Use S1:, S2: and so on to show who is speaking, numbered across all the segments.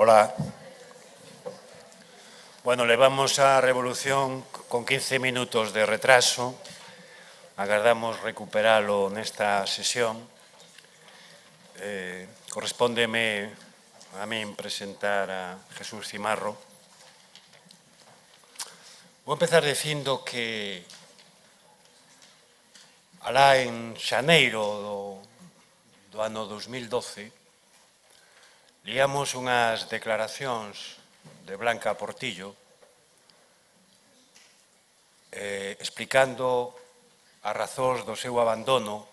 S1: Hola. Bueno, levamos a revolución con 15 minutos de retraso. Agardamos recuperalo nesta sesión. Correspóndeme a min presentar a Jesús Cimarro. Vou empezar dicindo que alá en xaneiro do ano 2012 liamos unhas declaracións de Blanca Portillo explicando as razóns do seu abandono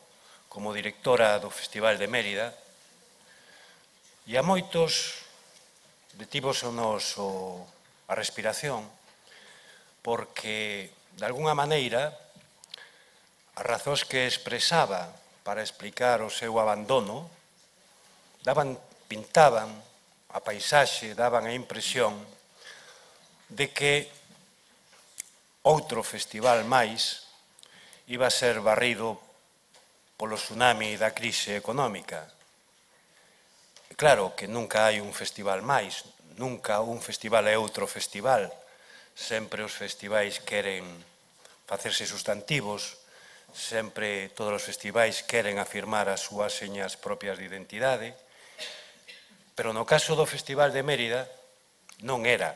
S1: como directora do Festival de Mérida, e a moitos detívosonos a respiración porque, de alguna maneira, as razóns que expresaba para explicar o seu abandono pintaban a paisaxe, daban a impresión de que outro festival máis iba a ser barrido polo tsunami da crise económica. Claro que nunca hai un festival máis, nunca un festival é outro festival. Sempre os festivais queren facerse sustantivos, sempre todos os festivais queren afirmar as súas señas propias de identidade, pero no caso do Festival de Mérida non era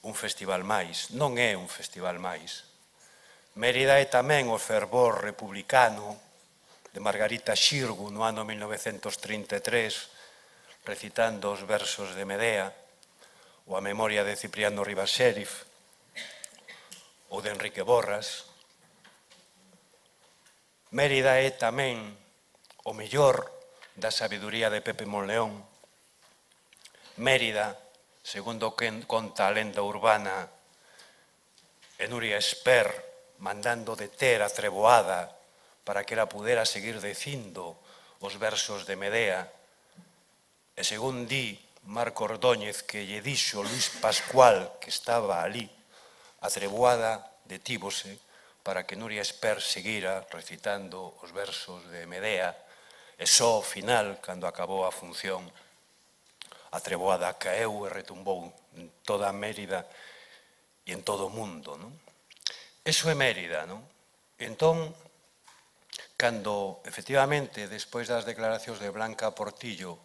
S1: un festival máis, non é un festival máis. Mérida é tamén o fervor republicano de Margarita Xirgu no ano 1933, recitando os versos de Medea, ou a memoria de Cipriano Rivas Xérif, ou de Enrique Borras. Mérida é tamén o mellor da sabiduría de Pepe Monleón. Mérida, segundo que conta a lenda urbana, e Nuria Esper mandando deter a Treboada para que ela pudera seguir dicindo os versos de Medea, e según di Marco Ordóñez que lle dixo Luís Pascual que estaba ali, a Treboada detívose para que Nuria Esper seguira recitando os versos de Medea, e só ao final, cando acabou a función, a Treboada caeu e retumbou en toda a Mérida e en todo o mundo. Eso é Mérida, non? Entón, cando, efectivamente, despois das declaracións de Blanca Portillo,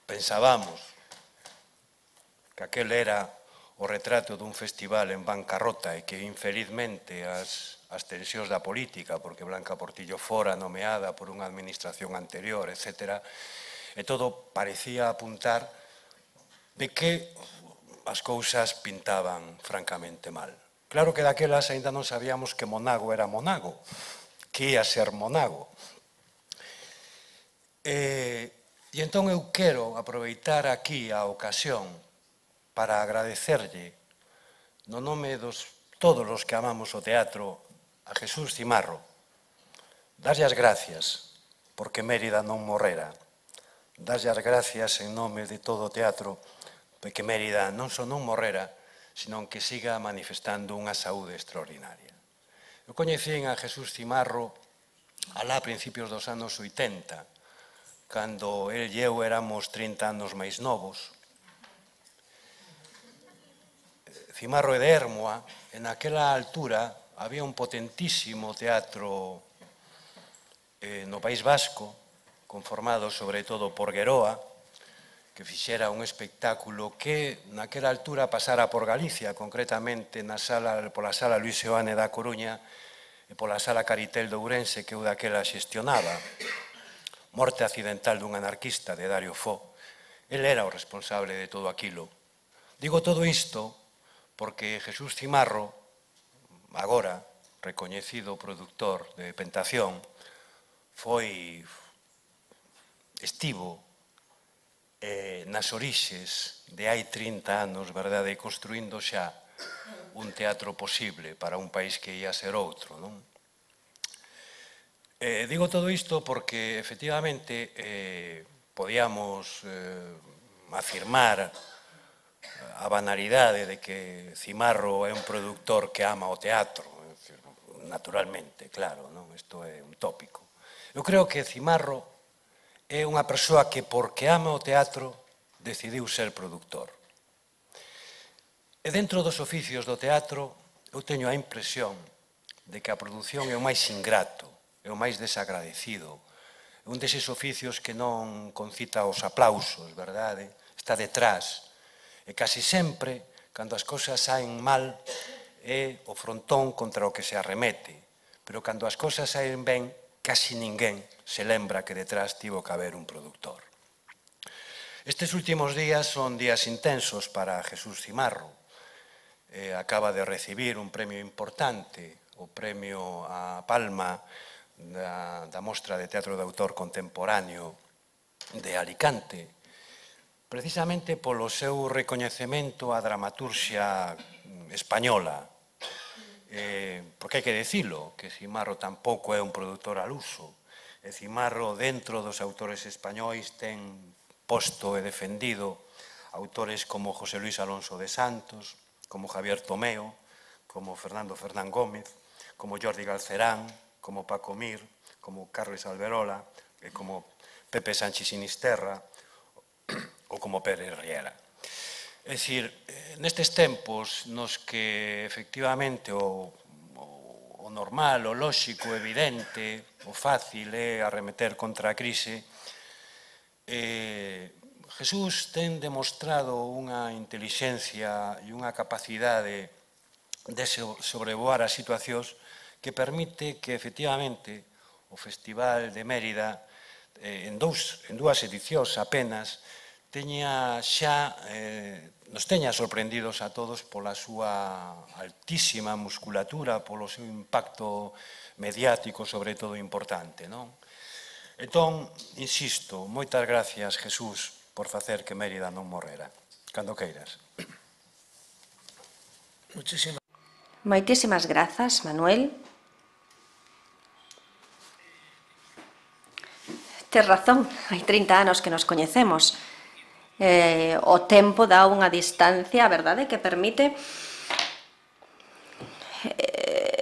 S1: pensábamos que aquel era o retrato dun festival en bancarrota e que, infelizmente, as tensións da política, porque Blanca Portillo fora nomeada por unha administración anterior, etc., e todo parecía apuntar de que as cousas pintaban francamente mal. Claro que daquelas ainda non sabíamos que Monago era Monago, que ia ser Monago. E entón eu quero aproveitar aquí a ocasión para agradecerlle, no nome dos todos os que amamos o teatro, a Jesús Cimarro, darlle as gracias porque Mérida non morrera, darlle as gracias en nome de todo o teatro porque Mérida non só non morrera, senón que siga manifestando unha saúde extraordinaria. Eu coñecín a Jesús Cimarro alá a principios dos anos 80, cando el e eu éramos 30 anos máis novos. Cimarro é de Érmoa, e naquela altura había un potentísimo teatro no País Vasco, conformado sobre todo por Gueroa, que fixera un espectáculo que naquela altura pasara por Galicia, concretamente pola sala Luis Seoane da Coruña e pola sala Caritel de Ourense, que eu daquela xestionaba. Morte accidental dun anarquista, de Dario Fo. El era o responsable de todo aquilo. Digo todo isto porque Jesús Cimarro, agora recoñecido produtor de Pentación, estivo nas orixes de hai 30 anos, verdade, construindo xa un teatro posible para un país que ia ser outro, non? Digo todo isto porque, efectivamente, podíamos afirmar a banalidade de que Cimarro é un produtor que ama o teatro, naturalmente, claro, non? Isto é un tópico. Eu creo que Cimarro é unha persoa que, porque ama o teatro, decidiu ser produtor. E dentro dos oficios do teatro, eu teño a impresión de que a produción é o máis ingrato, é o máis desagradecido, é un deses oficios que non concita os aplausos, verdade? Está detrás. E casi sempre, cando as cousas saen mal, é o frontón contra o que se arremete. Pero cando as cousas saen ben, casi ninguén se lembra que detrás tivo que haber un productor. Estes últimos días son días intensos para Jesús Cimarro. Acaba de recibir un premio importante, o premio a Palma da Mostra de Teatro de Autor Contemporáneo de Alicante, precisamente polo seu recoñecemento á dramaturxia española. Porque hai que dicilo, que Cimarro tampouco é un produtor al uso. E Cimarro, dentro dos autores españois, ten posto e defendido autores como José Luis Alonso de Santos, como Javier Tomeo, como Fernando Fernán Gómez, como Jordi Galcerán, como Paco Mir, como Carles Alberola, e como Pepe Sánchez Sinisterra, ou como Pérez Riera. É dicir, nestes tempos nos que efectivamente o normal, o lóxico, o evidente, o fácil é arremeter contra a crise, Jesús ten demostrado unha intelixencia e unha capacidade de sobrevoar as situacións que permite que efectivamente o Festival de Mérida en dúas edicións apenas nos teña sorprendidos a todos pola súa altísima musculatura, polo seu impacto mediático, sobre todo, importante. Entón, insisto, moitas gracias, Jesús, por facer que Mérida non morrera. Cando queiras.
S2: Moitísimas grazas, Manuel. Tes razón, hai 30 anos que nos coñecemos. O tempo dá unha distancia, a verdade, que permite...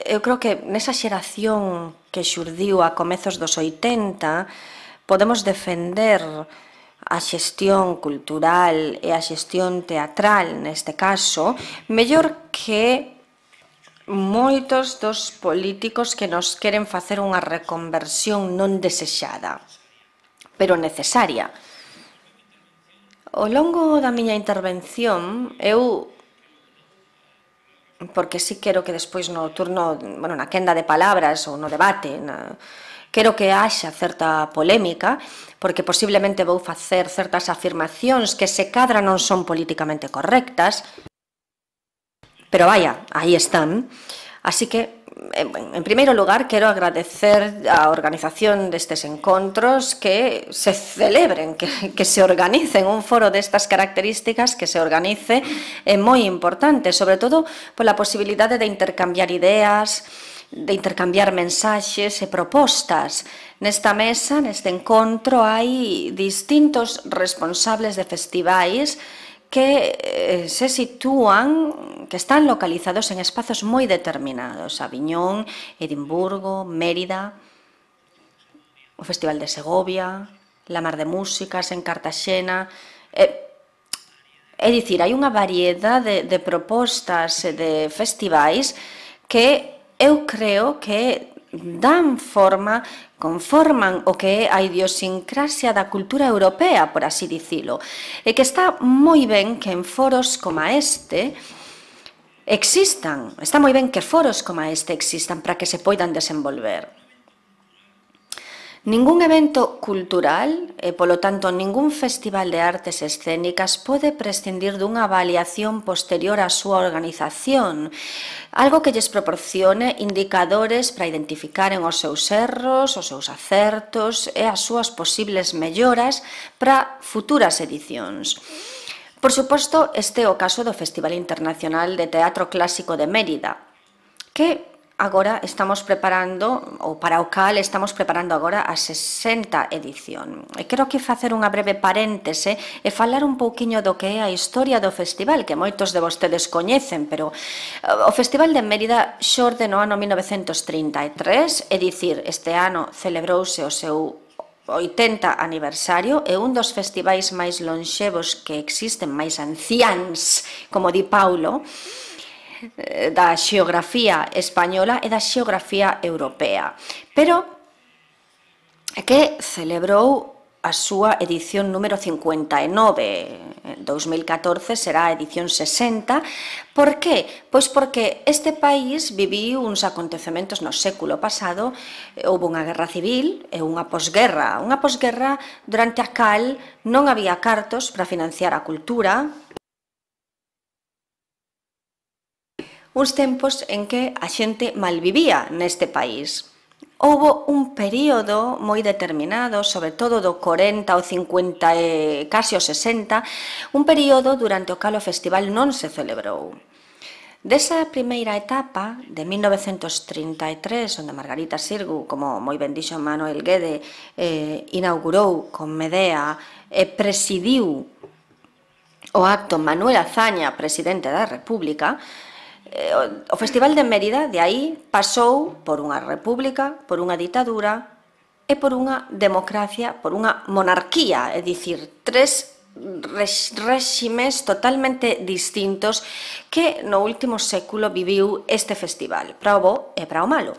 S2: Eu creo que nesa xeración que xurdiu a comezos dos 80 podemos defender a xestión cultural e a xestión teatral, neste caso, mellor que moitos dos políticos que nos queren facer unha reconversión non desexada, pero necesaria. Ao longo da miña intervención, porque sí quero que despois no turno, na quenda de palabras ou no debate, quero que haxa certa polémica, porque posiblemente vou facer certas afirmacións que se cadra non son políticamente correctas, pero vaya, aí están. Así que, en primeiro lugar, quero agradecer a organización destes encontros, que se celebren, que se organicen un foro destas características, que se organice, é moi importante, sobre todo pola posibilidade de intercambiar ideas, de intercambiar mensaxes e propostas. Nesta mesa, neste encontro, hai distintos responsables de festivais que se sitúan, que están localizados en espazos moi determinados: Aviñón, Edimburgo, Mérida, o Festival de Segovia, La Mar de Músicas en Cartaxena. É dicir, hai unha variedade de propostas e de festivais que eu creo que dan forma, conforman o que é a idiosincrasia da cultura europea, por así dicilo, e que está moi ben que en foros como este existan, está moi ben que foros como este existan para que se poidan desenvolver. Ningún evento cultural e, polo tanto, ningún festival de artes escénicas pode prescindir dunha avaliación posterior á súa organización, algo que lles proporcione indicadores para identificaren os seus erros, os seus acertos e as súas posibles melloras para futuras edicións. Por suposto, este é o caso do Festival Internacional de Teatro Clásico de Mérida, que agora estamos preparando, ou para o cal estamos preparando agora a 60 edición. E quero aquí facer unha breve paréntese e falar un pouquiño do que é a historia do festival, que moitos de vostedes coñecen, pero o Festival de Mérida xorde no ano 1933, é dicir, este ano celebrouse o seu 80 aniversario, é un dos festivais máis lonxevos que existen, máis anciáns, como di Paulo, da xeografía española e da xeografía europea, pero que celebrou a súa edición número 59. En 2014 será a edición 60. Por que? Pois porque este país viviu uns acontecementos no século pasado. Houve unha guerra civil e unha posguerra durante a cal non había cartos para financiar a cultura, uns tempos en que a xente malvivía neste país. Houve un período moi determinado, sobre todo do 40 ao 50 e case o 60, un período durante o cal o festival non se celebrou. Desa primeira etapa, de 1933, onde Margarita Xirgu, como moi ben dixo Manuel Guede, inaugurou con Medea e presidiu o acto Manuel Azaña, presidente da República, o Festival de Mérida de aí pasou por unha república, por unha ditadura e por unha democracia, por unha monarquía, é dicir, tres réximes totalmente distintos que no último século viviu este festival, para o bo e para o malo.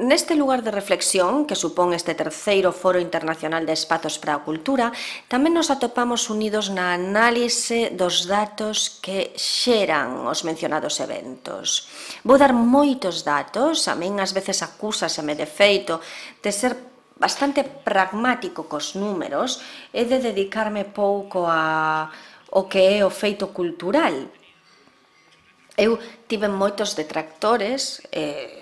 S2: Neste lugar de reflexión que supón este terceiro Foro Internacional de Espazos para a Cultura, tamén nos atopamos unidos na análise dos datos que xeran os mencionados eventos. Vou dar moitos datos, a min ás veces acúsaseme de feito de ser bastante pragmático cos números e de dedicarme pouco ao que é o feito cultural. Eu tive moitos detractores,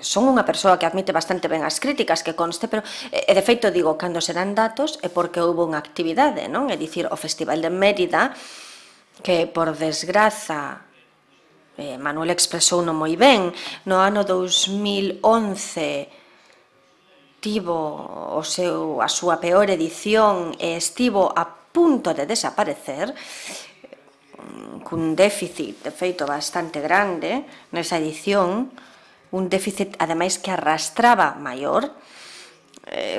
S2: son unha persoa que admite bastante ben as críticas, que conste, pero de feito digo, cando se dan datos é porque houve unha actividade, non? É dicir, o Festival de Mérida, que por desgraza, Manuel expresou non moi ben, no ano 2011 tivo a súa peor edición e estivo a punto de desaparecer, cun déficit, de feito, bastante grande nesa edición, un déficit, ademais, que arrastraba maior.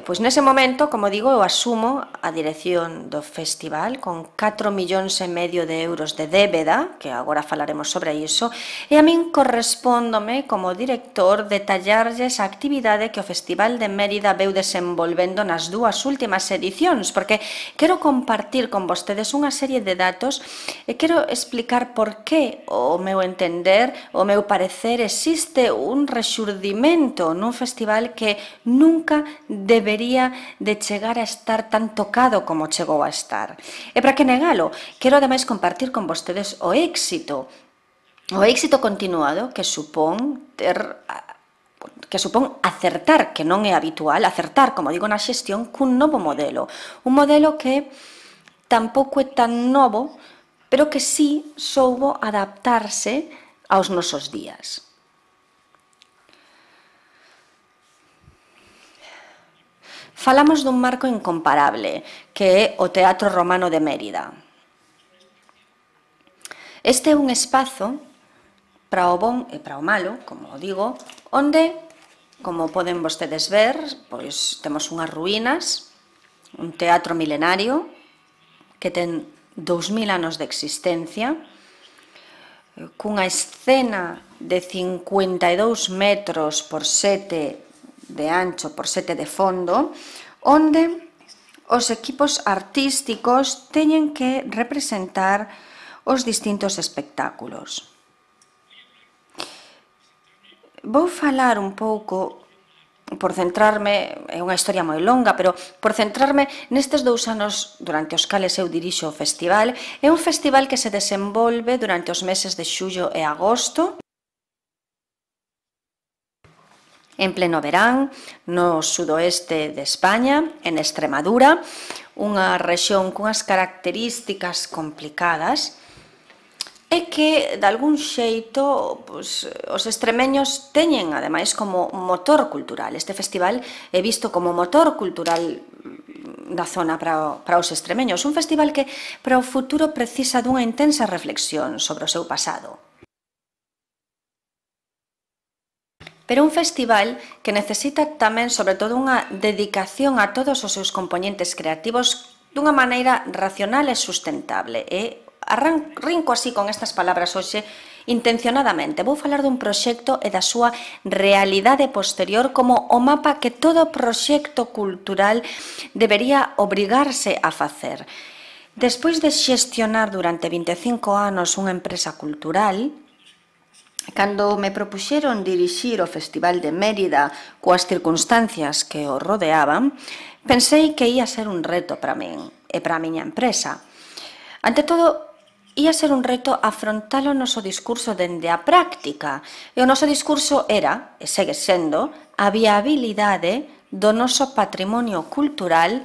S2: Pois nese momento, como digo, eu asumo a dirección do festival con 4,5 millóns de euros de débeda, que agora falaremos sobre iso, e a min correspóndome como director detallarlles a actividade que o Festival de Mérida veu desenvolvendo nas dúas últimas edicións, porque quero compartir con vostedes unha serie de datos e quero explicar por que, o meu entender, o meu parecer, existe un rexurdimento nun festival que nunca debería de chegar a estar tan tocado como chegou a estar. E para que negalo, quero ademais compartir con vostedes o éxito continuado que supón acertar, que non é habitual, acertar, como digo, na xestión cun novo modelo. Un modelo que tampouco é tan novo, pero que sí soubo adaptarse aos nosos días. Falamos dun marco incomparable, que é o Teatro Romano de Mérida. Este é un espazo para o bon e para o malo, como digo, onde, como poden vostedes ver, pois temos unhas ruínas, un teatro milenario que ten 2000 anos de existencia, cunha escena de 52 metros por 7 de ancho por 7 de fondo, onde os equipos artísticos teñen que representar os distintos espectáculos. Vou falar un pouco, por centrarme, é unha historia moi longa, pero por centrarme nestes 2 anos durante os cales eu dirixo o festival. É un festival que se desenvolve durante os meses de xullo e agosto, en pleno verán, no sudoeste de España, en Extremadura, unha rexión cunhas características complicadas, e que, de algún xeito, os extremeños teñen, ademais, como motor cultural. Este festival é visto como motor cultural da zona para os extremeños. Un festival que, para o futuro, precisa dunha intensa reflexión sobre o seu pasado. pero un festival que necesita tamén, sobre todo, unha dedicación a todos os seus componentes creativos dunha maneira racional e sustentable. E arrinco así con estas palabras hoxe intencionadamente. Vou falar dun proxecto e da súa realidade posterior como o mapa que todo proxecto cultural debería obrigarse a facer. Despois de xestionar durante 25 anos unha empresa cultural, cando me propuxeron dirixir o Festival de Mérida coas circunstancias que o rodeaban, pensei que ia ser un reto para min e para a miña empresa. Ante todo, ia ser un reto afrontar o noso discurso dende a práctica. E o noso discurso era, e segue sendo, a viabilidade do noso patrimonio cultural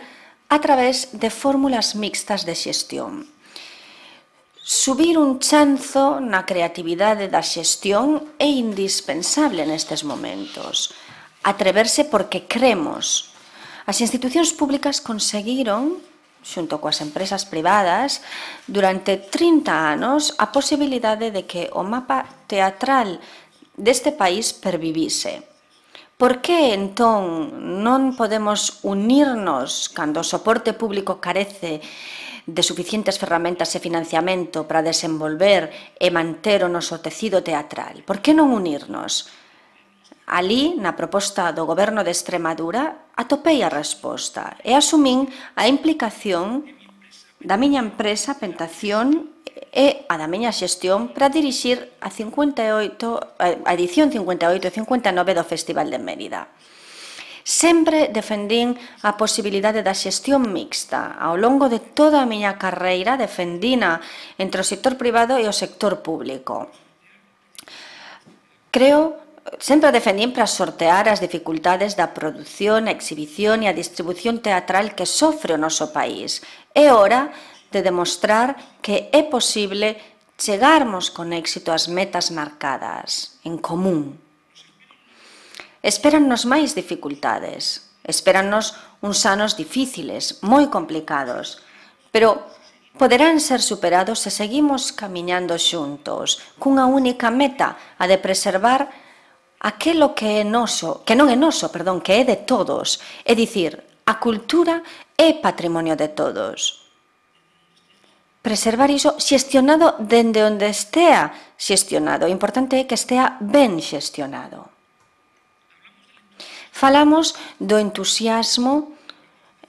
S2: a través de fórmulas mixtas de xestión. Subir un chanzo na creatividade da xestión é indispensable nestes momentos. Atreverse porque cremos. As institucións públicas conseguiron, xunto coas empresas privadas, durante 30 anos a posibilidade de que o mapa teatral deste país pervivise. Por que, entón, non podemos unirnos cando o soporte público carece de suficientes ferramentas e financiamento para desenvolver e manter o noso tecido teatral? Por que non unirnos? Ali, na proposta do Goberno de Extremadura, atopei a resposta e asumín a implicación da miña empresa Pentación e a da miña xestión para dirixir a edición 58 e 59 do Festival de Mérida. Sempre defendín a posibilidade da xestión mixta. Ao longo de toda a miña carreira defendina entre o sector privado e o sector público. Sempre defendín para sortear as dificultades da produción, a exhibición e a distribución teatral que sofre o noso país. É hora de demostrar que é posible chegarmos con éxito ás metas marcadas, en común. Espérannos máis dificultades, espérannos uns anos difíciles, moi complicados, pero poderán ser superados se seguimos camiñando xuntos, cunha única meta, a de preservar aquilo que é noso, que non é noso, perdón, que é de todos, é dicir, a cultura é patrimonio de todos. Preservar iso xestionado dende onde estea xestionado, o importante é que estea ben xestionado. Falamos do entusiasmo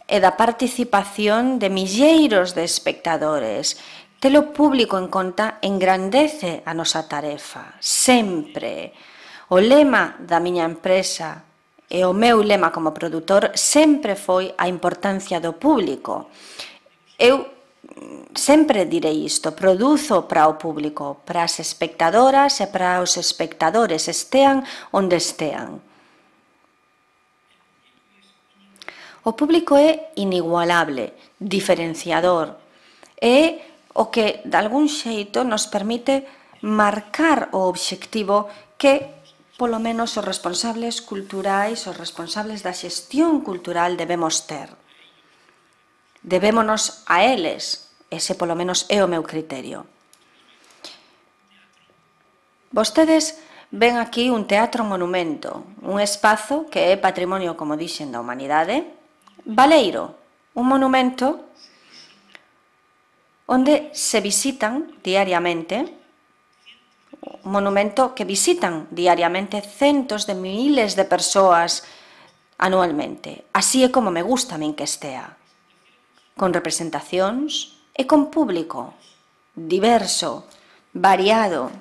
S2: e da participación de milleiros de espectadores. Telo público en conta engrandece a nosa tarefa, sempre. O lema da miña empresa e o meu lema como produtor sempre foi a importancia do público. Eu sempre direi isto, produzo para o público, para as espectadoras e para os espectadores, estean onde estean. O público é inigualable, diferenciador, é o que, de algún xeito, nos permite marcar o obxectivo que, polo menos, os responsables culturais, os responsables da xestión cultural debemos ter. Debémonos a eles, ese polo menos é o meu criterio. Vostedes ven aquí un teatro monumento, un espazo que é patrimonio, como dixen, da humanidade, baleiro, un monumento onde se visitan diariamente, un monumento que visitan diariamente centos de miles de persoas anualmente. Así é como me gusta a min que estea, con representacións e con público diverso, variado,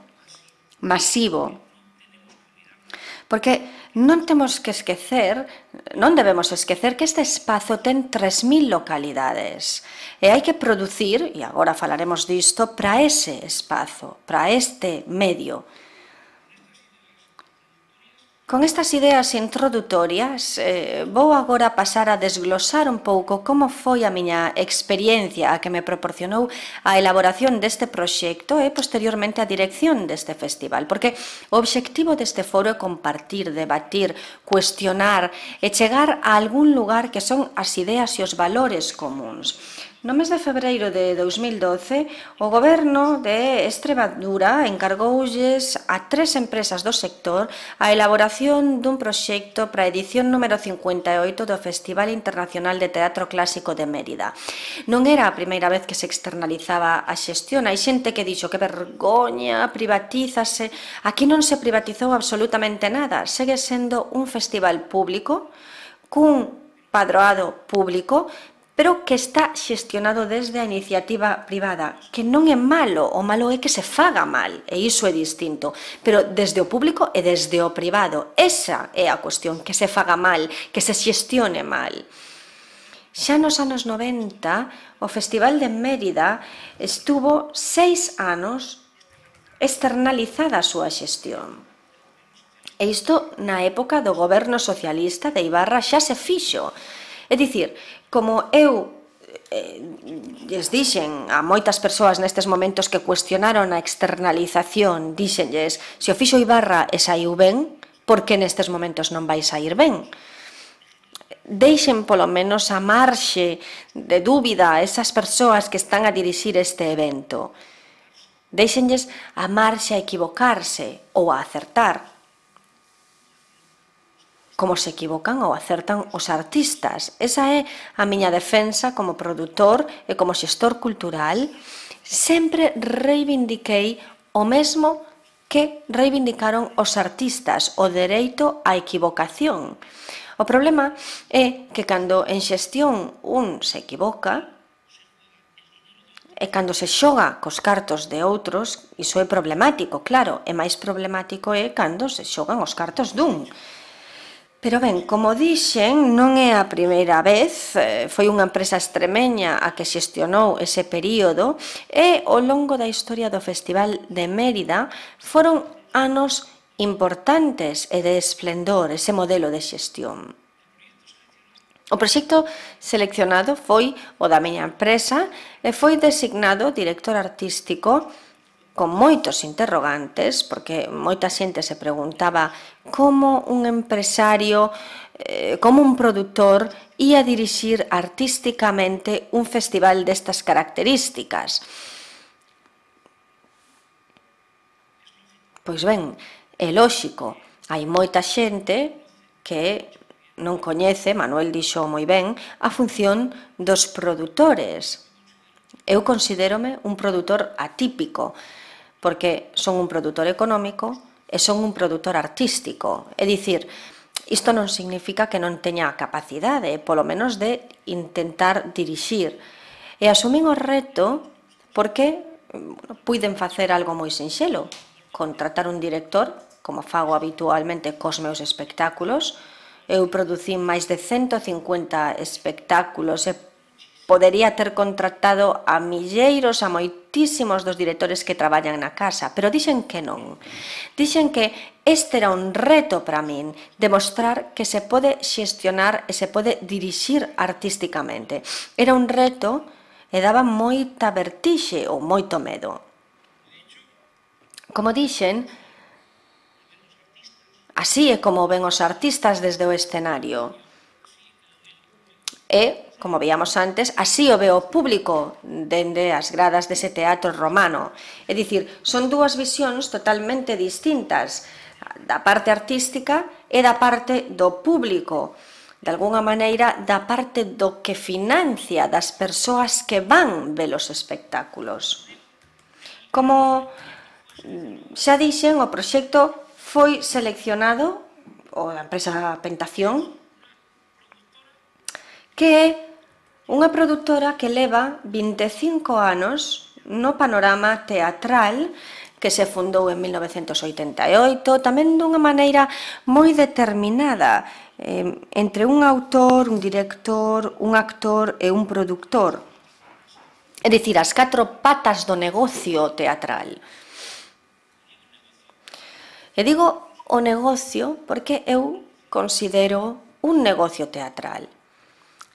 S2: masivo. Porque non temos que esquecer, non debemos esquecer que este espazo ten 3.000 localidades e hai que producir, e agora falaremos disto, para ese espazo, para este medio. Con estas ideas introdutorias, vou agora pasar a desglosar un pouco como foi a miña experiencia a que me proporcionou a elaboración deste proxecto e posteriormente a dirección deste festival, porque o obxectivo deste foro é compartir, debatir, cuestionar e chegar a algún lugar que son as ideas e os valores comuns. No mes de febreiro de 2012, o Goberno de Extremadura encargoulles a 3 empresas do sector a elaboración dun proxecto para a edición número 58 do Festival Internacional de Teatro Clásico de Mérida. Non era a primeira vez que se externalizaba a xestión. Hai xente que dixo que vergoña, privatízase. Aquí non se privatizou absolutamente nada. Segue sendo un festival público, cun padroado público, pero que está xestionado desde a iniciativa privada, que non é malo, o malo é que se faga mal, e iso é distinto, pero desde o público e desde o privado. Esa é a cuestión, que se faga mal, que se xestione mal. Xa nos anos 90, o Festival de Mérida estuvo 6 anos externalizada a súa xestión. E isto na época do goberno socialista de Ibarra xa se fixo. É dicir, como eu lles dixen a moitas persoas nestes momentos que cuestionaron a externalización, dixenlles, se o fixo Ibarra e saiu ben, por que nestes momentos non vai sair ben? Deixen polo menos a marxe de dúbida a esas persoas que están a dirixir este evento. Deixenlles a marxe a equivocarse ou a acertar, como se equivocan ou acertan os artistas. Esa é a miña defensa como produtor e como xestor cultural. Sempre reivindiquei o mesmo que reivindicaron os artistas, o dereito á equivocación. O problema é que cando en xestión un se equivoca, e cando se xoga cos cartos de outros, iso é problemático, claro, e máis problemático é cando se xogan os cartos dun. Pero ben, como dixen, non é a primeira vez, foi unha empresa extremeña a que xestionou ese período e ao longo da historia do Festival de Mérida foron anos importantes e de esplendor ese modelo de xestión. O proxecto seleccionado foi o da miña empresa e foi designado director artístico con moitos interrogantes, porque moita xente se preguntaba como un empresario, como un produtor ia dirixir artísticamente un festival destas características. Pois ben, é lóxico, hai moita xente que non coñece, Manuel dixo moi ben, a función dos produtores. Eu considérome un produtor atípico, porque son un produtor económico e son un produtor artístico. É dicir, isto non significa que non teña a capacidade, polo menos de intentar dirixir. E asumín o reto porque puiden facer algo moi sinxelo, contratar un director, como fago habitualmente cos meus espectáculos. Eu producín máis de 150 espectáculos e podería ter contratado a milleiros, a moitísimos dos directores que traballan na casa, pero dixen que non. Dixen que este era un reto para min, demostrar que se pode xestionar e se pode dirixir artísticamente. Era un reto e daba moita vertixe ou moito medo. Como dixen, así é como ven os artistas desde o escenario. E, como veíamos antes, así o ve o público dende as gradas dese teatro romano. É dicir, son dúas visións totalmente distintas, da parte artística e da parte do público. De algunha maneira, da parte do que financia, das persoas que van ver os espectáculos. Como xa dixen, o proxecto foi seleccionado, o da empresa Pentación, que é unha produtora que leva 25 anos no panorama teatral, que se fundou en 1988, tamén dunha maneira moi determinada, entre un autor, un director, un actor e un produtor. É dicir, as 4 patas do negocio teatral. E digo o negocio porque eu considero un negocio teatral,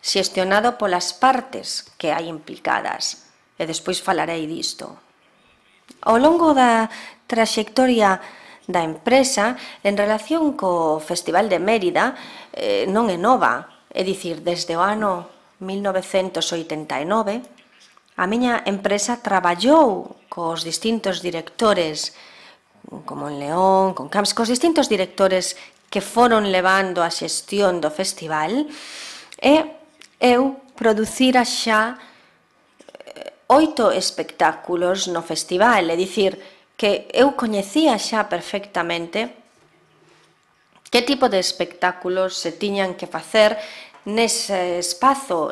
S2: xestionado polas partes que hai implicadas, e despois falarei disto. Ao longo da traxectoria da empresa, en relación co Festival de Mérida, non é nova, é dicir, desde o ano 1989, A miña empresa traballou cos distintos directores, como en León, con Camps, cos distintos directores que foron levando a xestión do festival, e eu producira xa 8 espectáculos no festival, é dicir, que eu coñecía xa perfectamente que tipo de espectáculos se tiñan que facer nese espazo,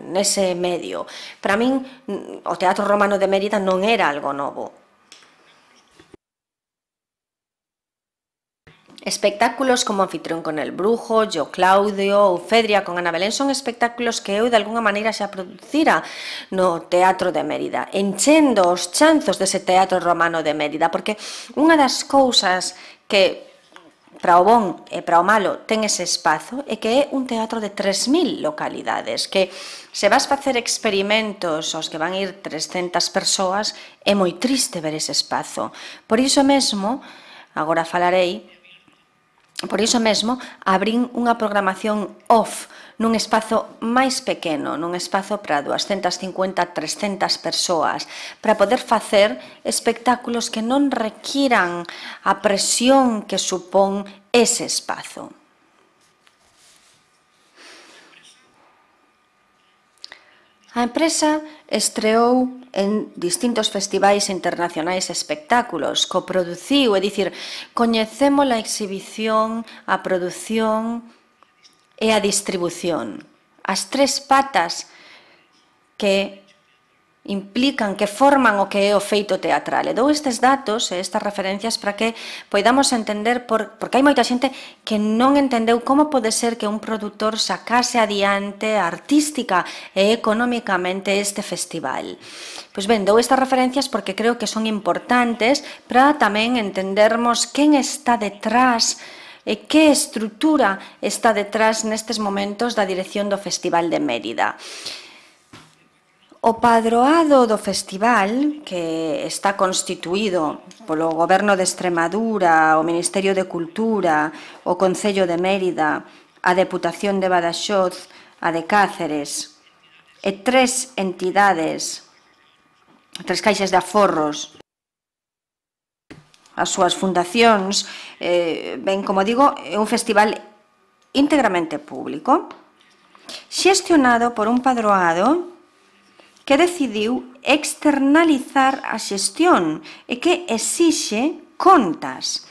S2: nese medio. Para min, o Teatro Romano de Mérida non era algo novo. Espectáculos como Anfitrión con el Brujo, Yo Claudio ou Fedria con Ana Belén son espectáculos que eu de alguna maneira xa producira no Teatro de Mérida, enchendo os chanzos dese Teatro Romano de Mérida, porque unha das cousas que para o bon e para o malo ten ese espazo é que é un teatro de 3.000 localidades, que se vas facer experimentos aos que van ir 300 persoas é moi triste ver ese espazo. Por iso mesmo, agora falarei, abrín unha programación off nun espazo máis pequeno, nun espazo para 250, 300 persoas, para poder facer espectáculos que non requiran a presión que supón ese espazo. A empresa estreou en distintos festivais internacionais espectáculos, coproduciu, é dicir, coñecemos a exhibición, a produción e a distribución. As tres patas que implican, que forman o que é o feito teatral. E dou estes datos e estas referencias para que poidamos entender, porque hai moita xente que non entendeu como pode ser que un produtor sacase adiante artística e económicamente este festival. Pois ben, dou estas referencias porque creo que son importantes para tamén entendermos quen está detrás e que estrutura está detrás nestes momentos da dirección do Festival de Mérida. O padroado do festival, que está constituído polo Goberno de Extremadura, o Ministerio de Cultura, o Concello de Mérida, a Deputación de Badaxoz, a de Cáceres, e 3 entidades, 3 caixas de aforros, as súas fundacións, ben, como digo, é un festival íntegramente público, xestionado por un padroado que decidiu externalizar a xestión e que exixe contas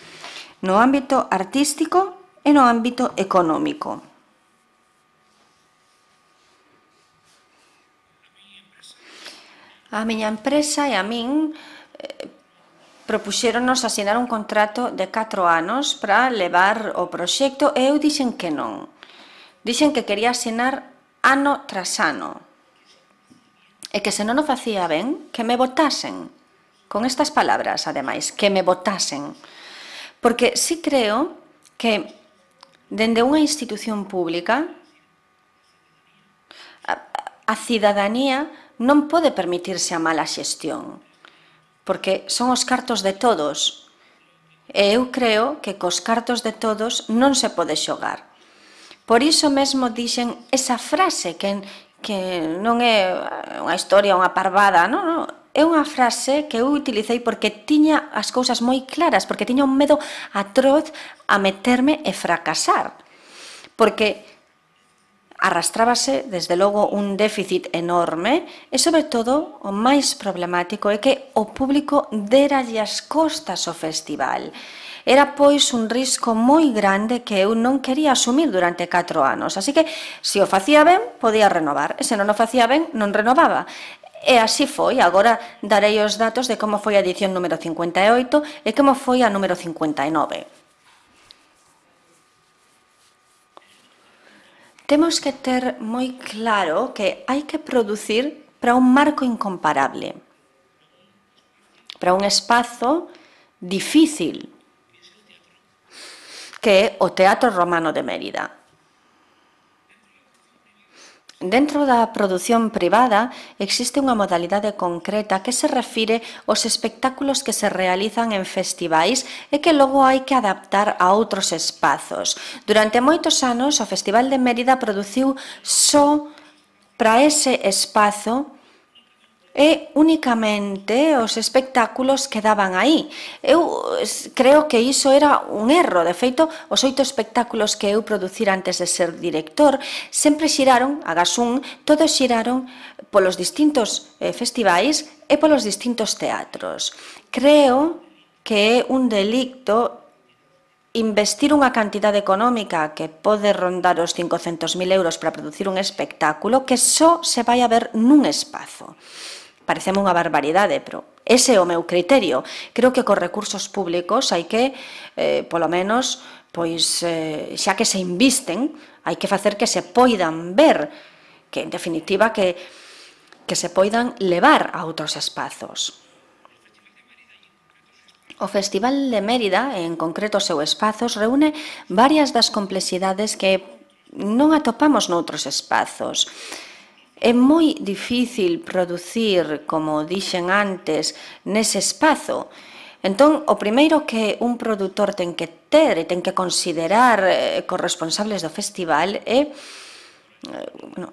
S2: no ámbito artístico e no ámbito económico. A miña empresa e a min propuxéronos asinar un contrato de 4 anos para levar o proxecto e eu dixen que non. Dixen que quería asinar ano tras ano. E que se non o facía ben, que me botasen. Con estas palabras, ademais, que me botasen. Porque sí creo que dende unha institución pública a cidadanía non pode permitirse a mala xestión, porque son os cartos de todos. E eu creo que cos cartos de todos non se pode xogar. Por iso mesmo dixen esa frase que non é unha historia, unha parvada, non, é unha frase que eu utilicei porque tiña as cousas moi claras, porque tiña un medo atroz a meterme e fracasar, porque arrastrábase, desde logo, un déficit enorme e, sobre todo, o máis problemático é que o público deralle as costas ao festival. Era, pois, un risco moi grande que eu non quería asumir durante 4 anos. Así que, se o facía ben, podía renovar. E se non o facía ben, non renovaba. E así foi. Agora darei os datos de como foi a edición número 58 e como foi a número 59. Temos que ter moi claro que hai que producir para un marco incomparable, para un espazo difícil, que é o Teatro Romano de Mérida. Dentro da produción privada existe unha modalidade concreta que se refire aos espectáculos que se realizan en festivais e que logo hai que adaptar a outros espazos. Durante moitos anos o Festival de Mérida produciu só para ese espazo e únicamente os espectáculos quedaban aí. Eu creo que iso era un erro. De feito, os 8 espectáculos que eu producira antes de ser director sempre xiraron, agás un, todos xiraron polos distintos festivais e polos distintos teatros. Creo que é un delicto investir unha cantidade económica que pode rondar os 500.000 euros para producir un espectáculo que só se vai a ver nun espazo. Pareceme unha barbaridade, pero ese é o meu criterio. Creo que cos recursos públicos hai que, polo menos, pois, xa que se invisten, hai que facer que se poidan ver, que en definitiva que se poidan levar a outros espazos. O Festival de Mérida, en concreto os seus espazos, reúne varias das complexidades que non atopamos noutros espazos. É moi difícil producir, como dixen antes, nese espazo. Entón, o primeiro que un produtor ten que ter e ten que considerar cos responsables do festival é,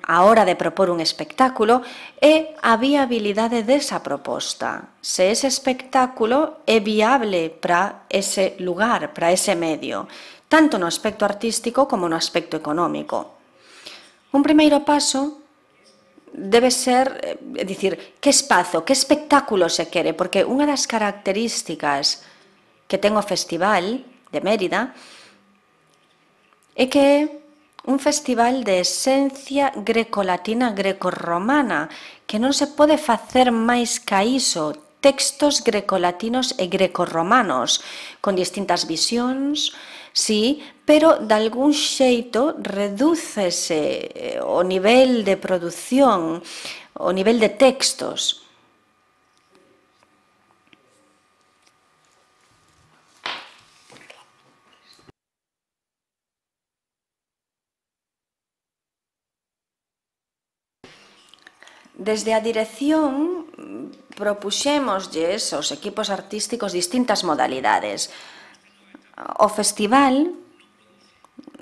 S2: a hora de propor un espectáculo, é a viabilidade desa proposta. Se ese espectáculo é viable para ese lugar, para ese medio, tanto no aspecto artístico como no aspecto económico. Un primeiro paso debe ser, dicir, que espazo, que espectáculo se quere, porque unha das características que ten o Festival de Mérida é que é un festival de esencia grecolatina grecorromana, que non se pode facer máis ca iso, textos grecolatinos e grecorromanos, con distintas visións, sí, pero de algún xeito redúcese o nivel de produción, o nivel de textos. Desde a dirección propuxémoslles aos equipos artísticos distintas modalidades. O festival,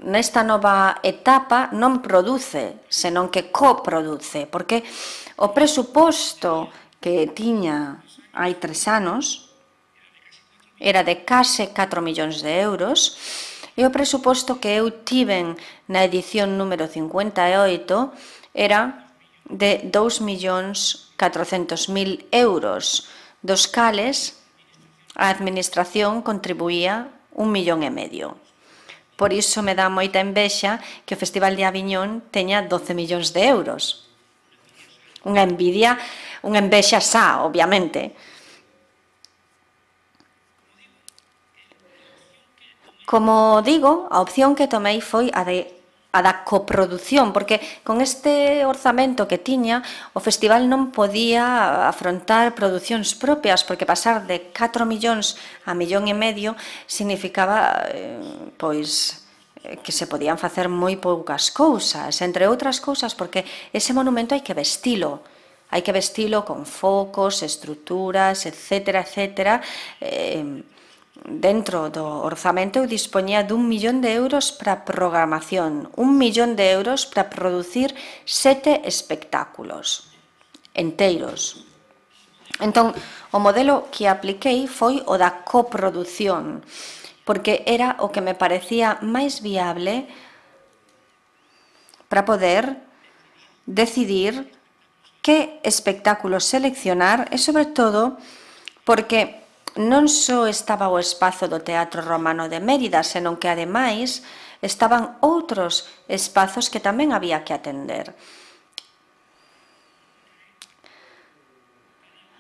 S2: nesta nova etapa, non produce, senón que coproduce, porque o presuposto que tiña hai 3 anos era de case 4 millóns de euros, e o presuposto que eu tiven na edición número 58 era de 2.400.000 euros, dos cales a Administración contribuía 1,5 millón. Por iso me dá moita envexa que o Festival de Aviñón teña 12 millóns de euros. Unha envexa xa, obviamente. Como digo, a opción que tomei foi a da coproducción, porque con este orzamento que tiña, o festival non podía afrontar producións propias, porque pasar de 4 millóns a 1,5 millón significaba, pois, que se podían facer moi poucas cousas, entre outras cousas, porque ese monumento hai que vestilo. Hai que vestilo con focos, estruturas, etcétera, etcétera. Dentro do orzamento eu dispoñía de 1 millón de euros para programación, 1 millón de euros para producir 7 espectáculos enteiros. Entón, o modelo que apliquei foi o da coproducción, porque era o que me parecía máis viable para poder decidir que espectáculos seleccionar e, sobre todo, porque non só estaba o espazo do Teatro Romano de Mérida, senón que, ademais, estaban outros espazos que tamén había que atender.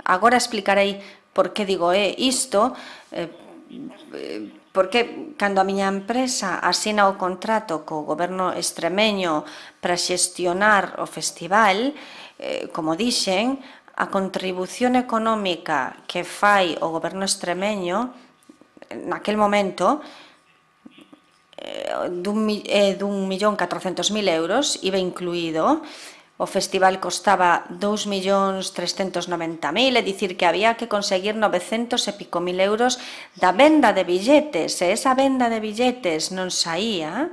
S2: Agora explicarei por que digo isto, porque cando a miña empresa asina o contrato co goberno extremeño para xestionar o festival, como dixen, a contribución económica que fai o goberno extremeño naquel momento dun 1.400.000 euros, iba incluído. O festival costaba 2.390.000, é dicir, que había que conseguir 900 e pico mil euros da venda de billetes. Se esa venda de billetes non saía,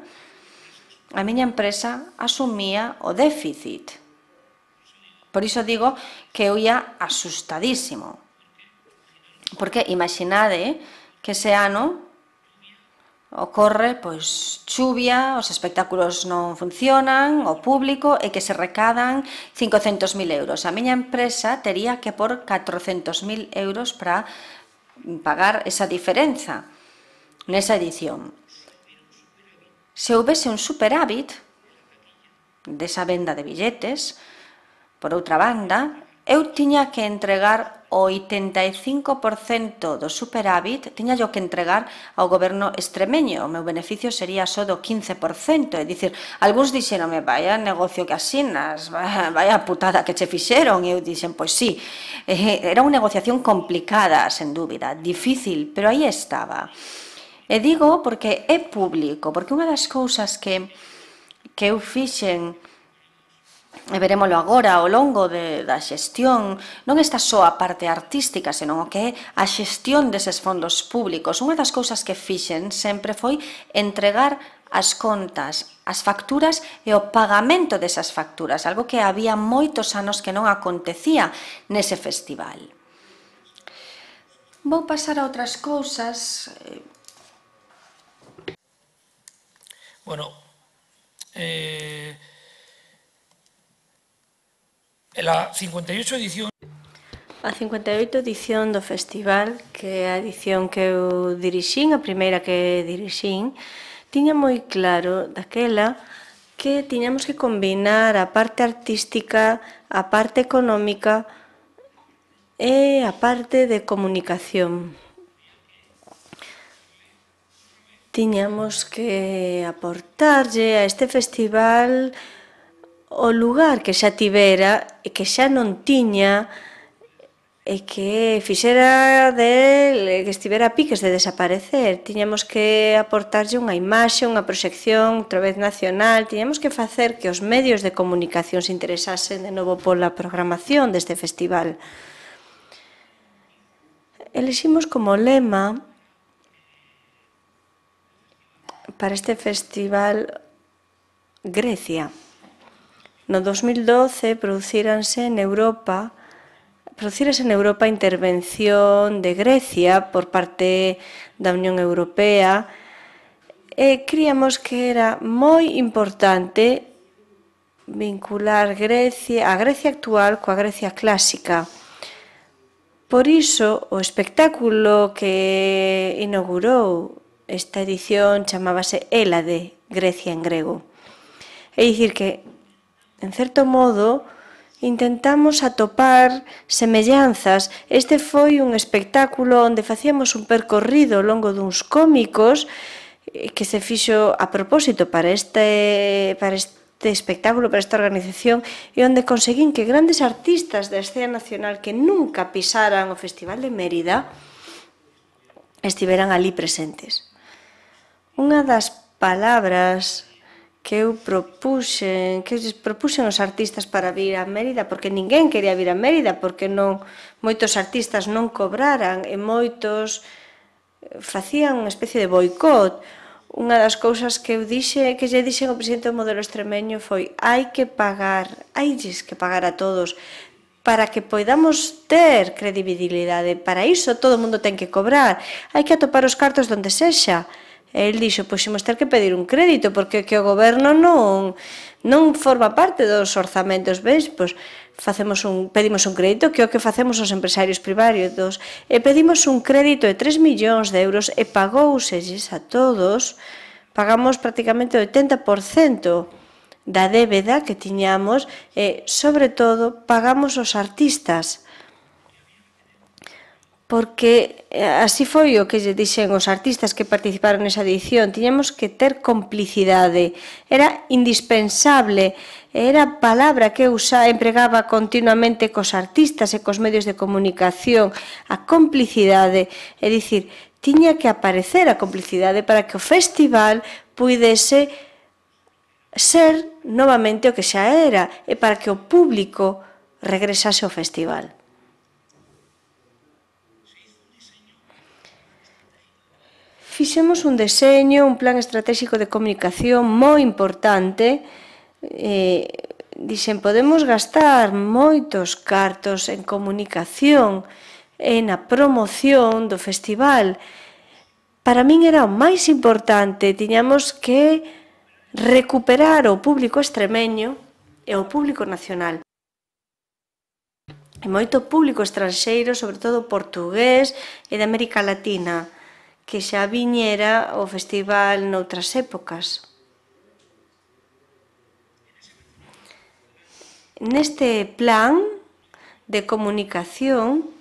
S2: a miña empresa asumía o déficit. Por iso digo que eu ia asustadísimo. Porque imaginade que ese ano ocorre pois chuvia, os espectáculos non funcionan, o público, e que se recadan 500.000 euros. A miña empresa tería que por 400.000 euros para pagar esa diferenza nesa edición. Se houvese un superávit desa venda de billetes, por outra banda, eu tiña que entregar o 85% do superávit, tiña yo que entregar ao goberno extremeño. O meu beneficio sería só do 15%. É dicir, algúns dixeronme, vaya negocio que asinas, vaya putada que che fixeron. E eu dixen, pois sí, era unha negociación complicada, sen dúbida, difícil, pero aí estaba. E digo porque é público, porque unha das cousas que eu fixen, e verémolo agora ao longo da xestión, non está só a parte artística, senón o que é a xestión deses fondos públicos. Unha das cousas que fixen sempre foi entregar as contas, as facturas e o pagamento desas facturas, algo que había moitos anos que non acontecía nese festival. Vou pasar a outras cousas.
S3: Bueno, la 58 edición.
S4: A 58 edición do festival, que é a edición que eu dirixín, a primeira que dirixín, tiña moi claro daquela que tiñamos que combinar a parte artística, a parte económica e a parte de comunicación. Tiñamos que aportarlle a este festival o lugar que xa tivera e que xa non tiña e que fixera del que estivera a piques de desaparecer. Tiñamos que aportarlle unha imaxe, unha proxección outra vez nacional. Tiñamos que facer que os medios de comunicación se interesasen de novo pola programación deste festival. Eliximos como lema para este festival Grecia. No 2012 producírase en Europa a intervención de Grecia por parte da Unión Europea e críamos que era moi importante vincular a Grecia actual coa Grecia clásica. Por iso, o espectáculo que inaugurou esta edición chamábase Hélade, Grecia en grego. É dicir que, en certo modo, intentamos atopar semellanzas. Este foi un espectáculo onde facíamos un percorrido ao longo duns cómicos que se fixo a propósito para este espectáculo, para esta organización, e onde conseguín que grandes artistas da escena nacional que nunca pisaran o Festival de Mérida estiveran ali presentes. Unha das palabras que eu propuxen aos artistas para vir a Mérida, porque ninguén quería vir a Mérida, porque moitos artistas non cobraran e moitos facían unha especie de boicot. Unha das cousas que lle dixen ao presidente do Modelo Extremeño foi hailles que pagar a todos para que poidamos ter credibilidade. Para iso todo o mundo ten que cobrar, hai que atopar os cartos donde sexa. El dixo, pois imos ter que pedir un crédito porque o goberno non forma parte dos orzamentos, veis? Pois pedimos un crédito, que é o que facemos os empresarios privados, e pedimos un crédito de 3 millóns de euros e pagouselles a todos, pagamos prácticamente o 80% da débeda que tiñamos e, sobre todo, pagamos os artistas. Porque así foi o que lle dixen os artistas que participaron nesa edición. Tiñamos que ter complicidade. Era indispensable. Era a palabra que eu empregaba continuamente cos artistas e cos medios de comunicación. A complicidade. É dicir, tiña que aparecer a complicidade para que o festival puidese ser novamente o que xa era e para que o público regresase ao festival. Fixemos un deseño, un plan estratégico de comunicación moi importante. dixen, podemos gastar moitos cartos en comunicación e na promoción do festival. Para min era o máis importante, tiñamos que recuperar o público extremeño e o público nacional. E moito público estranxeiro, sobre todo portugués e de América Latina, que xa viñera ao festival noutras épocas. Neste plan de comunicación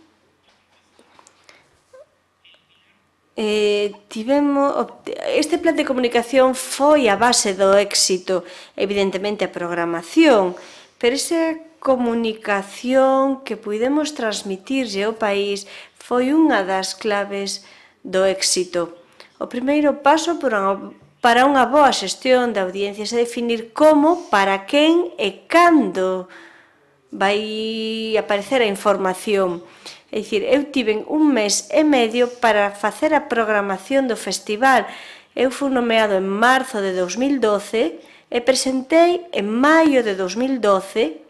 S4: este plan de comunicación foi a base do éxito, evidentemente a programación, pero esa comunicación que puidemos transmitirlle ao país foi unha das claves do éxito. O primeiro paso para unha boa xestión de audiencias é definir como, para quen e cando vai aparecer a información. É dicir, eu tiven 1 mes e medio para facer a programación do festival. Eu fui nomeado en marzo de 2012 e presentei en maio de 2012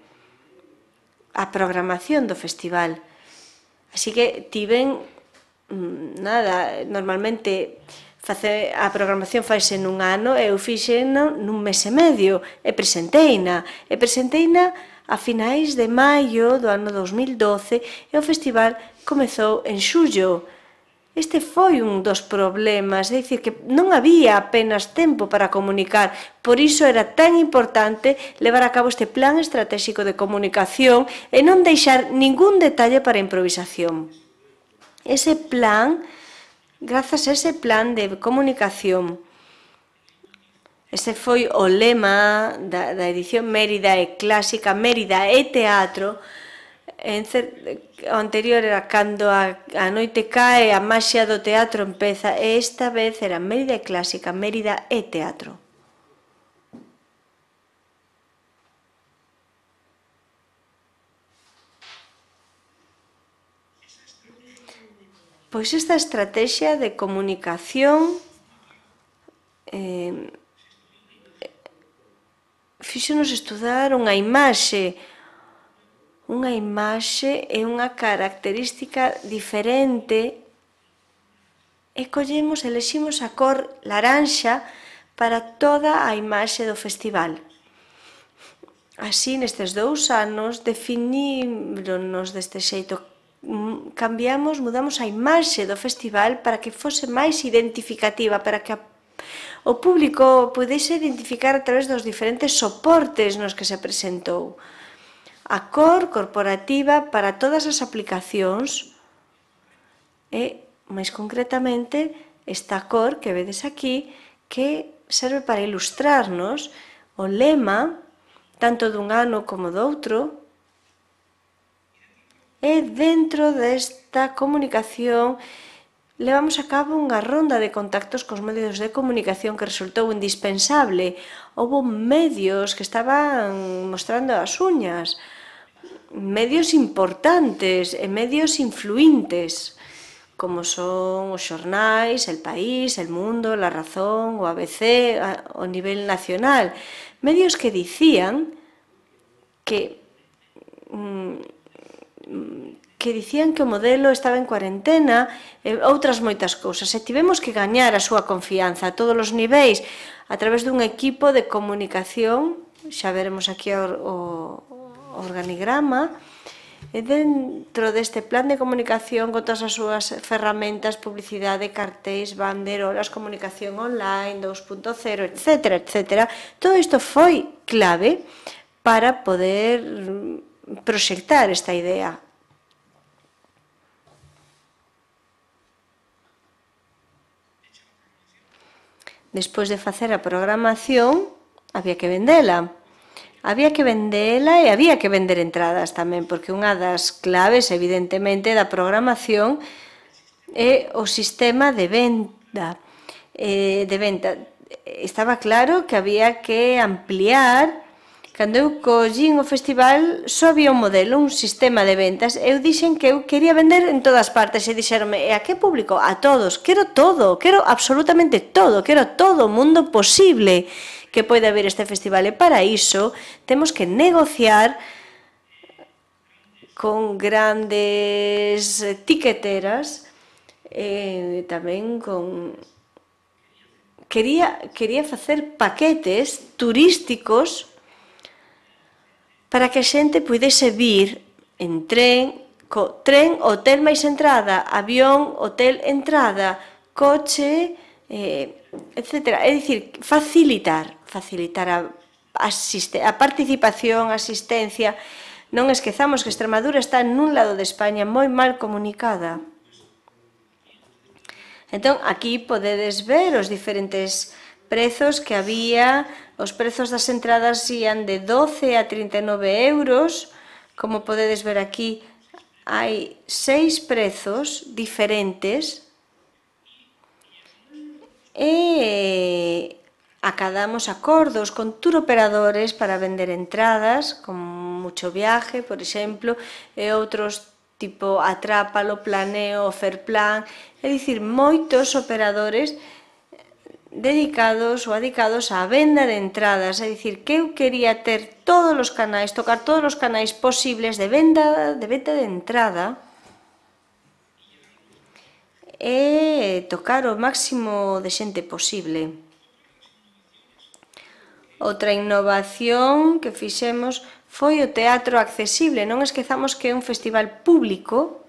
S4: a programación do festival. Así que tiven normalmente a programación faise nun ano e eu fixena nun mes e medio e presenteina a finais de maio do ano 2012 e o festival comezou en xullo. Este foi un dos problemas, é dicir, que non había apenas tempo para comunicar, por iso era tan importante levar a cabo este plan estratégico de comunicación e non deixar ningún detalle para improvisación. Ese plan, grazas a ese plan de comunicación, ese foi o lema da edición Mérida e Clásica, Mérida e Teatro. O anterior era cando a noite cae, a maxia do teatro empeza, e esta vez era Mérida e Clásica, Mérida e Teatro. Pois esta estrategia de comunicación fíxonos estudar unha imaxe e unha característica diferente e eleximos a cor laranxa para toda a imaxe do festival. Así, nestes 2 anos, definímonos deste xeito, mudamos a imaxe do festival para que fose máis identificativa, para que o público pudese identificar a través dos diferentes soportes nos que se presentou. A cor corporativa para todas as aplicacións e, máis concretamente, esta cor que vedes aquí, que serve para ilustrarnos o lema, tanto dun ano como do outro, e dentro desta comunicación levamos a cabo unha ronda de contactos cos medios de comunicación que resultou indispensable. Houbo medios que estaban mostrando as uñas, medios importantes e medios influíntes, como son os xornais, El País, El Mundo, La Razón, o ABC, ao nivel nacional. Medios que dicían que o modelo estaba en cuarentena e outras moitas cousas. E tivemos que gañar a súa confianza a todos os niveis a través dun equipo de comunicación, xa veremos aquí o organigrama, e dentro deste plan de comunicación con todas as súas ferramentas, publicidade, cartéis, banderolas, comunicación online, 2.0, etc., etc. Todo isto foi clave para poder proxectar esta idea. Despois de facer a programación, había que vendela. Había que vendela e había que vender entradas tamén, porque unha das claves, evidentemente, da programación é o sistema de venta. Estaba claro que había que ampliar. Cando eu collín o festival, só había un modelo, un sistema de ventas. Eu dixen que eu quería vender en todas partes e dixeronme, e a que público? A todos. Quero todo, quero absolutamente todo, quero todo o mundo posible. que pode haber este festival, e para iso temos que negociar con grandes tiqueteras, tamén con... Quería facer paquetes turísticos para que a xente pudese vir en tren, hotel máis entrada, avión, hotel entrada, coche, etc. É dicir, facilitar a participación, a asistencia. Non esquezamos que Extremadura está nun lado de España moi mal comunicada. Entón, aquí podedes ver os diferentes prezos que había. Os prezos das entradas ían de 12 a 39 euros. Como podedes ver aquí, hai 6 prezos diferentes. E acadamos acordos con tour operadores para vender entradas, con Mucho Viaje, por exemplo, e outros tipo Atrápalo, Planeo, Oferplan, é dicir, moitos operadores dedicados ou adicados á venda de entradas, é dicir, que eu quería ter todos os canais, tocar todos os canais posibles de venda de entrada e tocar o máximo de xente posible. Outra innovación que fixemos foi o teatro accesible. Non esquezamos que é un festival público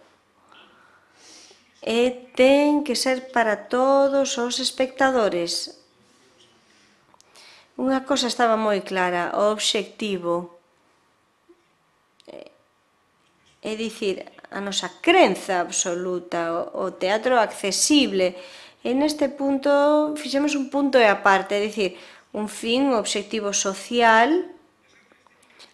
S4: e ten que ser para todos os espectadores. Unha cosa estaba moi clara, o obxectivo, é dicir, a nosa crenza absoluta, o teatro accesible. E neste punto fixemos un punto e aparte, é dicir, un fin, un obxectivo social.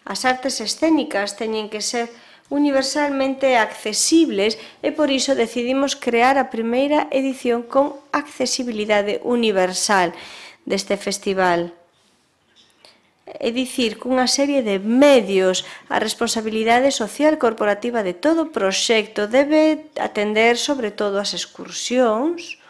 S4: As artes escénicas teñen que ser universalmente accesibles e por iso decidimos crear a primeira edición con accesibilidade universal deste festival. É dicir, cunha serie de medios, a responsabilidade social corporativa de todo o proxecto debe atender sobre todo as excursións,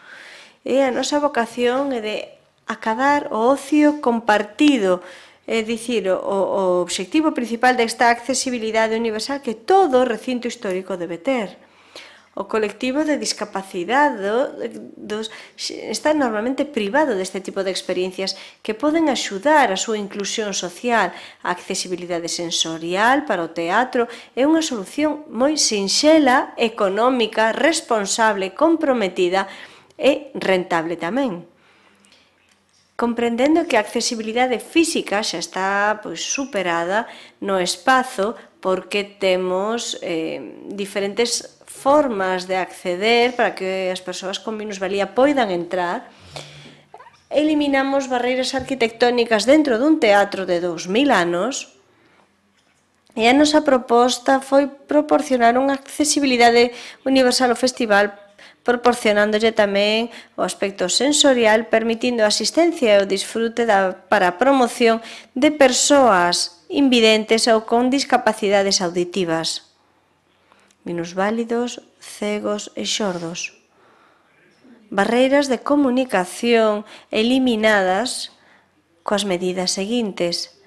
S4: e a nosa vocación é de acadar o ocio compartido, é dicir, o obxectivo principal desta accesibilidade universal que todo o recinto histórico debe ter. O colectivo de discapacidade está normalmente privado deste tipo de experiencias que poden axudar a súa inclusión social. A accesibilidade sensorial para o teatro é unha solución moi sinxela, económica, responsable, comprometida e rentable tamén. Comprendendo que a accesibilidade física xa está superada no espazo porque temos diferentes formas de acceder para que as persoas con minusvalía poidan entrar. Eliminamos barreiras arquitectónicas dentro dun teatro de 2000 anos e a nosa proposta foi proporcionar unha accesibilidade universal ao festival, proporcionándolle tamén o aspecto sensorial, permitindo a asistencia e o disfrute para a promoción de persoas invidentes ou con discapacidades auditivas, minusválidos, cegos e xordos. Barreiras de comunicación eliminadas coas medidas seguintes.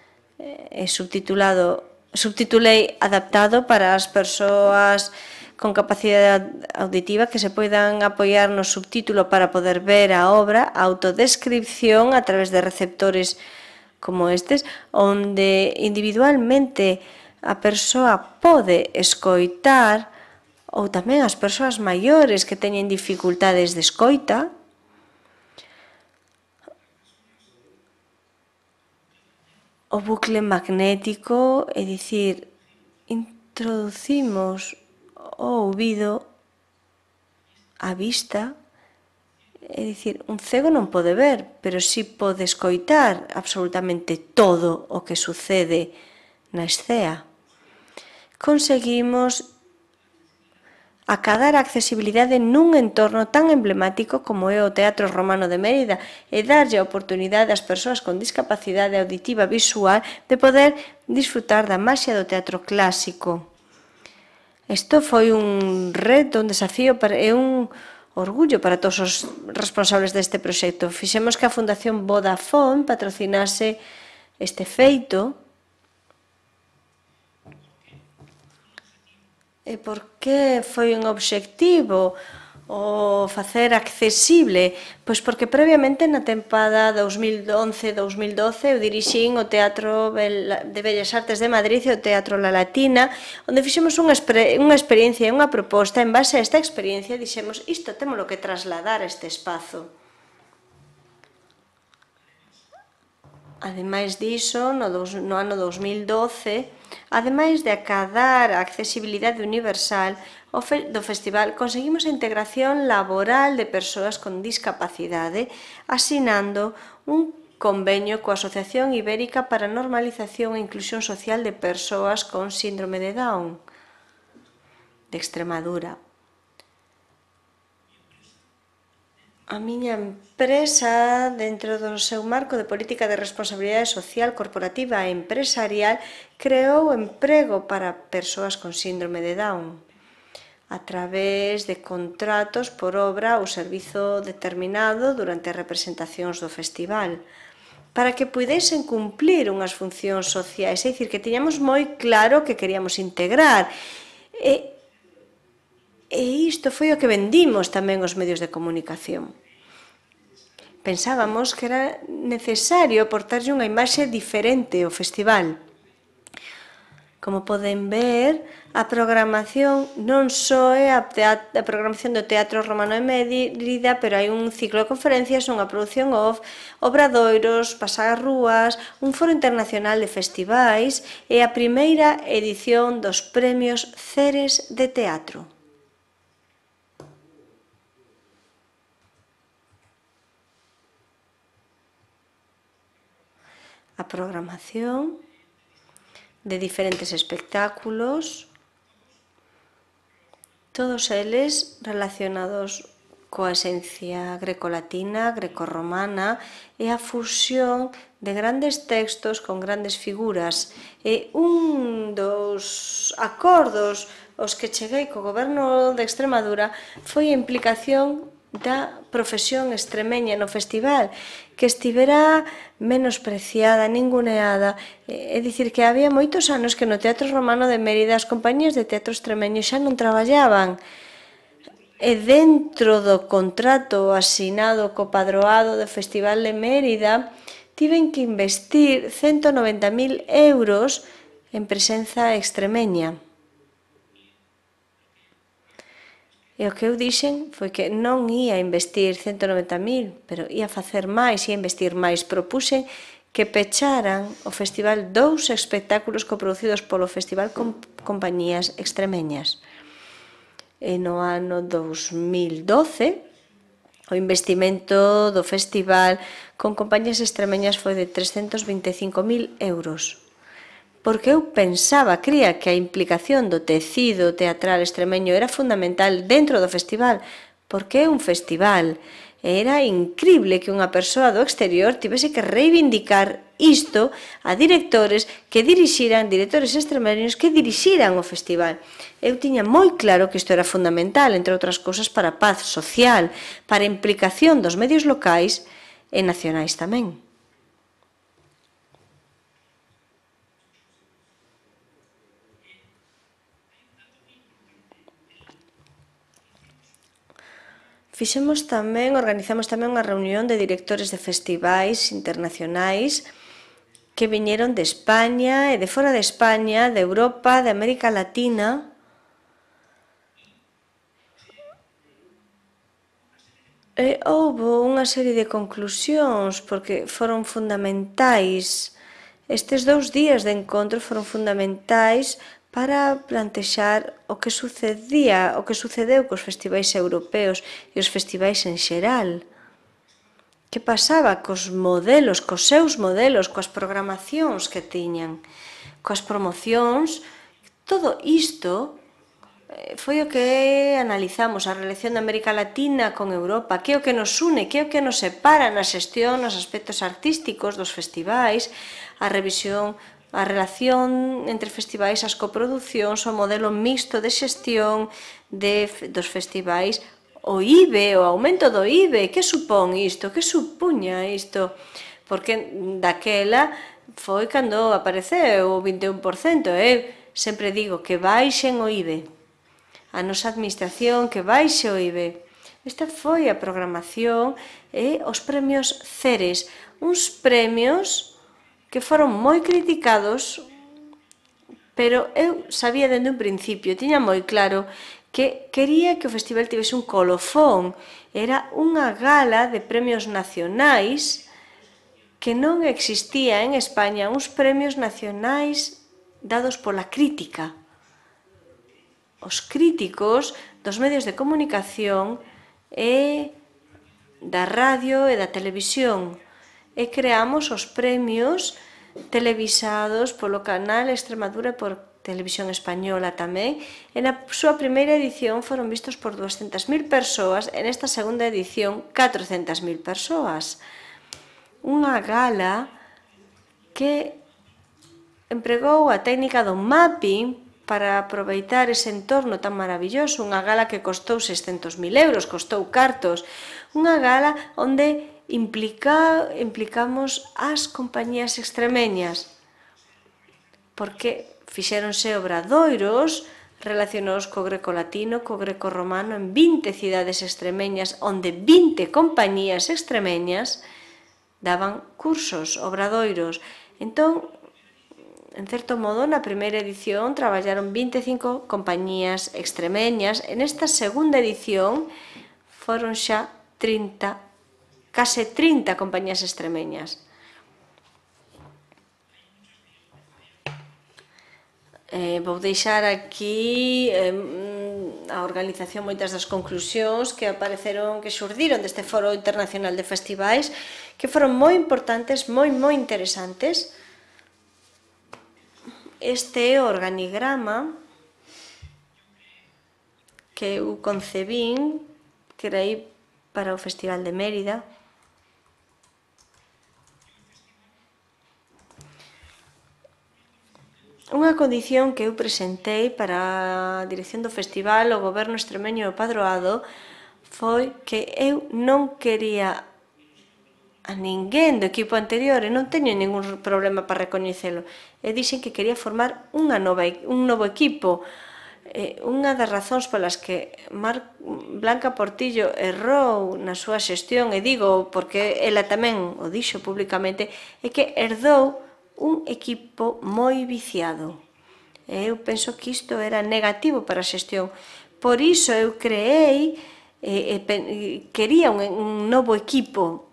S4: Subtitulei adaptado para as persoas con capacidade auditiva que se poidan apoiar no subtítulo para poder ver a obra, autodescripción a través de receptores como estes, onde individualmente a persoa pode escoitar, ou tamén as persoas maiores que teñen dificultades de escoita. O bucle magnético, é dicir, introducimos o ouvido á vista, é dicir, un cego non pode ver, pero si pode escoitar absolutamente todo o que sucede na escena. Conseguimos acadar a accesibilidade nun entorno tan emblemático como é o Teatro Romano de Mérida e darlle a oportunidade ás persoas con discapacidade auditiva visual de poder disfrutar da maxia do teatro clásico. Isto foi un reto, un desafío, é un orgullo para todos os responsables deste proxecto. Fixemos que a Fundación Vodafone patrocinase este feito. E por que foi un obxectivo o facer accesible? Pois porque previamente na tempada 2011-2012 eu dirixín o Teatro de Bellas Artes de Madrid e o Teatro La Latina, onde fixemos unha experiencia e unha proposta. En base a esta experiencia dixemos, isto témolo que trasladar a este espazo. Ademais diso, no ano 2012, ademais de acadar a accesibilidade universal do festival, conseguimos a integración laboral de persoas con discapacidade, asinando un convenio coa Asociación Ibérica para a Normalización e Inclusión Social de Persoas con Síndrome de Down, de Extremadura. A miña empresa, dentro do seu marco de política de responsabilidade social, corporativa e empresarial, creou emprego para persoas con síndrome de Down a través de contratos por obra ou servizo determinado durante as representacións do festival, para que pudesen cumplir unhas funcións sociais, é dicir, que tiñamos moi claro que queríamos integrar. E isto foi o que vendimos tamén aos medios de comunicación. Pensábamos que era necesario aportarlle unha imaxe diferente ao festival. Como poden ver, a programación non só é a programación do Teatro Romano de Mérida, pero hai un ciclo de conferencias, unha produción off, obradoiros, pasarrúas, un foro internacional de festivais e a primeira edición dos premios Ceres de Teatro. A programación de diferentes espectáculos, todos eles relacionados coa esencia grecolatina, grecorromana e a fusión de grandes textos con grandes figuras. E un dos acordos aos que cheguei co Goberno de Extremadura foi a implicación da profesión extremeña no festival, que estivera menospreciada, ninguneada. É dicir, que había moitos anos que no Teatro Romano de Mérida as compañías de teatro extremeño xa non traballaban. E dentro do contrato asinado co padroado do Festival de Mérida, tiven que investir 190.000 euros en presenza extremeña. E o que eu dixen foi que non ia investir 190.000, pero ia facer máis, ia investir máis. Propuxen que pecharan o festival 2 espectáculos coproducidos polo festival con compañías extremeñas. E no ano 2012, o investimento do festival con compañías extremeñas foi de 325.000 euros. Porque eu cría que a implicación do tecido teatral extremeño era fundamental dentro do festival, porque é un festival. Era incrible que unha persoa do exterior tivese que reivindicar isto a directores extremeños que dirixiran o festival. Eu tiña moi claro que isto era fundamental, entre outras cousas, para a paz social, para a implicación dos medios locais e nacionais tamén. Organizamos tamén unha reunión de directores de festivais internacionais que viñeron de España e de fora de España, de Europa, de América Latina. E houve unha serie de conclusións porque foron fundamentais. Estes 2 días de encontro foron fundamentais para plantexar o que sucedeu cos festivais europeos e os festivais en xeral. Que pasaba cos seus modelos, coas programacións que tiñan, coas promocións. Todo isto foi o que analizamos, a relación da América Latina con Europa, que é o que nos une, que é o que nos separa na xestión, nos aspectos artísticos dos festivais, a revisión, a relación entre festivais, as coproducións, o modelo mixto de xestión dos festivais, o IBE, o aumento do IBE, que supón isto, que supuña isto? Porque daquela foi cando apareceu o 21%, sempre digo que baixen o IBE, a nosa administración que baixe o IBE. Esta foi a programación e os premios Ceres, uns premios que foron moi criticados, pero eu sabía dende un principio, tiña moi claro que quería que o festival tivese un colofón. Era unha gala de premios nacionais que non existía en España, uns premios nacionais dados pola crítica. Os críticos dos medios de comunicación e da radio e da televisión. E creamos os premios televisados polo canal Extremadura e por Televisión Española tamén. E na súa primeira edición foron vistos por 200.000 persoas e nesta segunda edición 400.000 persoas. Unha gala que empregou a técnica do mapping para aproveitar ese entorno tan maravilloso, unha gala que costou 600.000 euros, costou cartos, unha gala onde implicamos as compañías extremeñas, porque fixéronse obradoiros relacionados co greco-latino, co greco-romano en 20 cidades extremeñas, onde 20 compañías extremeñas daban cursos, obradoiros. Entón, en certo modo, na primeira edición traballaron 25 compañías extremeñas, e nesta segunda edición foron xa 30, case 30 compañías extremeñas. Vou deixar aquí a organización, moitas das conclusións que apareceron, que xurdiron deste Foro Internacional de Festivais, que foron moi importantes, moi interesantes. Este é o organigrama que eu concebín, creí, para o Festival de Mérida. Unha condición que eu presentei para a dirección do festival, o goberno extremeño e o padroado, foi que eu non quería a ninguén do equipo anterior, e non teño ningún problema para recoñecelo. E dixen que quería formar un novo equipo. Unha das razóns polas que Blanca Portillo errou na súa xestión, e digo porque ela tamén o dixo públicamente, é que herdou un equipo moi viciado. E eu penso que isto era negativo para a xestión. Por iso eu creei, quería un novo equipo.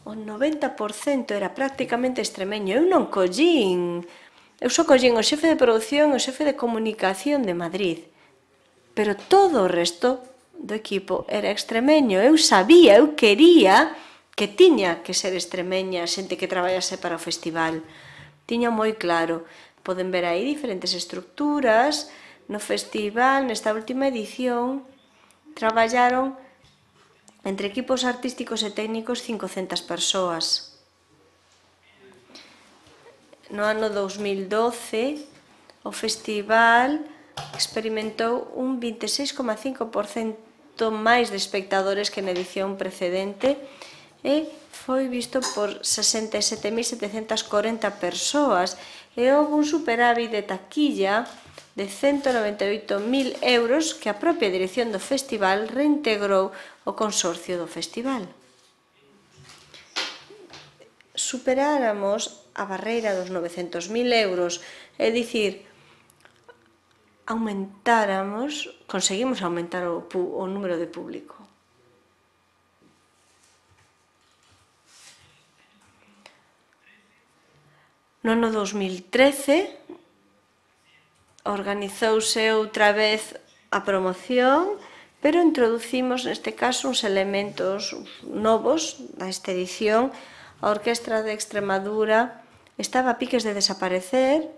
S4: O 90% era prácticamente extremeño. Eu non collín. Eu só collín o xefe de produción e o xefe de comunicación de Madrid. Pero todo o resto do equipo era extremeño. Eu sabía, eu quería que tiña que ser extremeña xente que traballase para o festival. Tiña moi claro. Poden ver aí diferentes estructuras. No festival, nesta última edición, traballaron entre equipos artísticos e técnicos 500 persoas. No ano 2012, o festival experimentou un 26,5% máis de espectadores que na edición precedente e foi visto por 67.740 persoas e houve un superávit de taquilla de 198.000 euros que a propia dirección do festival reintegrou o consorcio do festival. Superáramos a barreira dos 900.000 euros, é dicir, conseguimos aumentar o número de público. No ano 2013 organizouse outra vez a promoción, pero introducimos neste caso uns elementos novos nesta edición. A Orquestra de Extremadura estaba a piques de desaparecer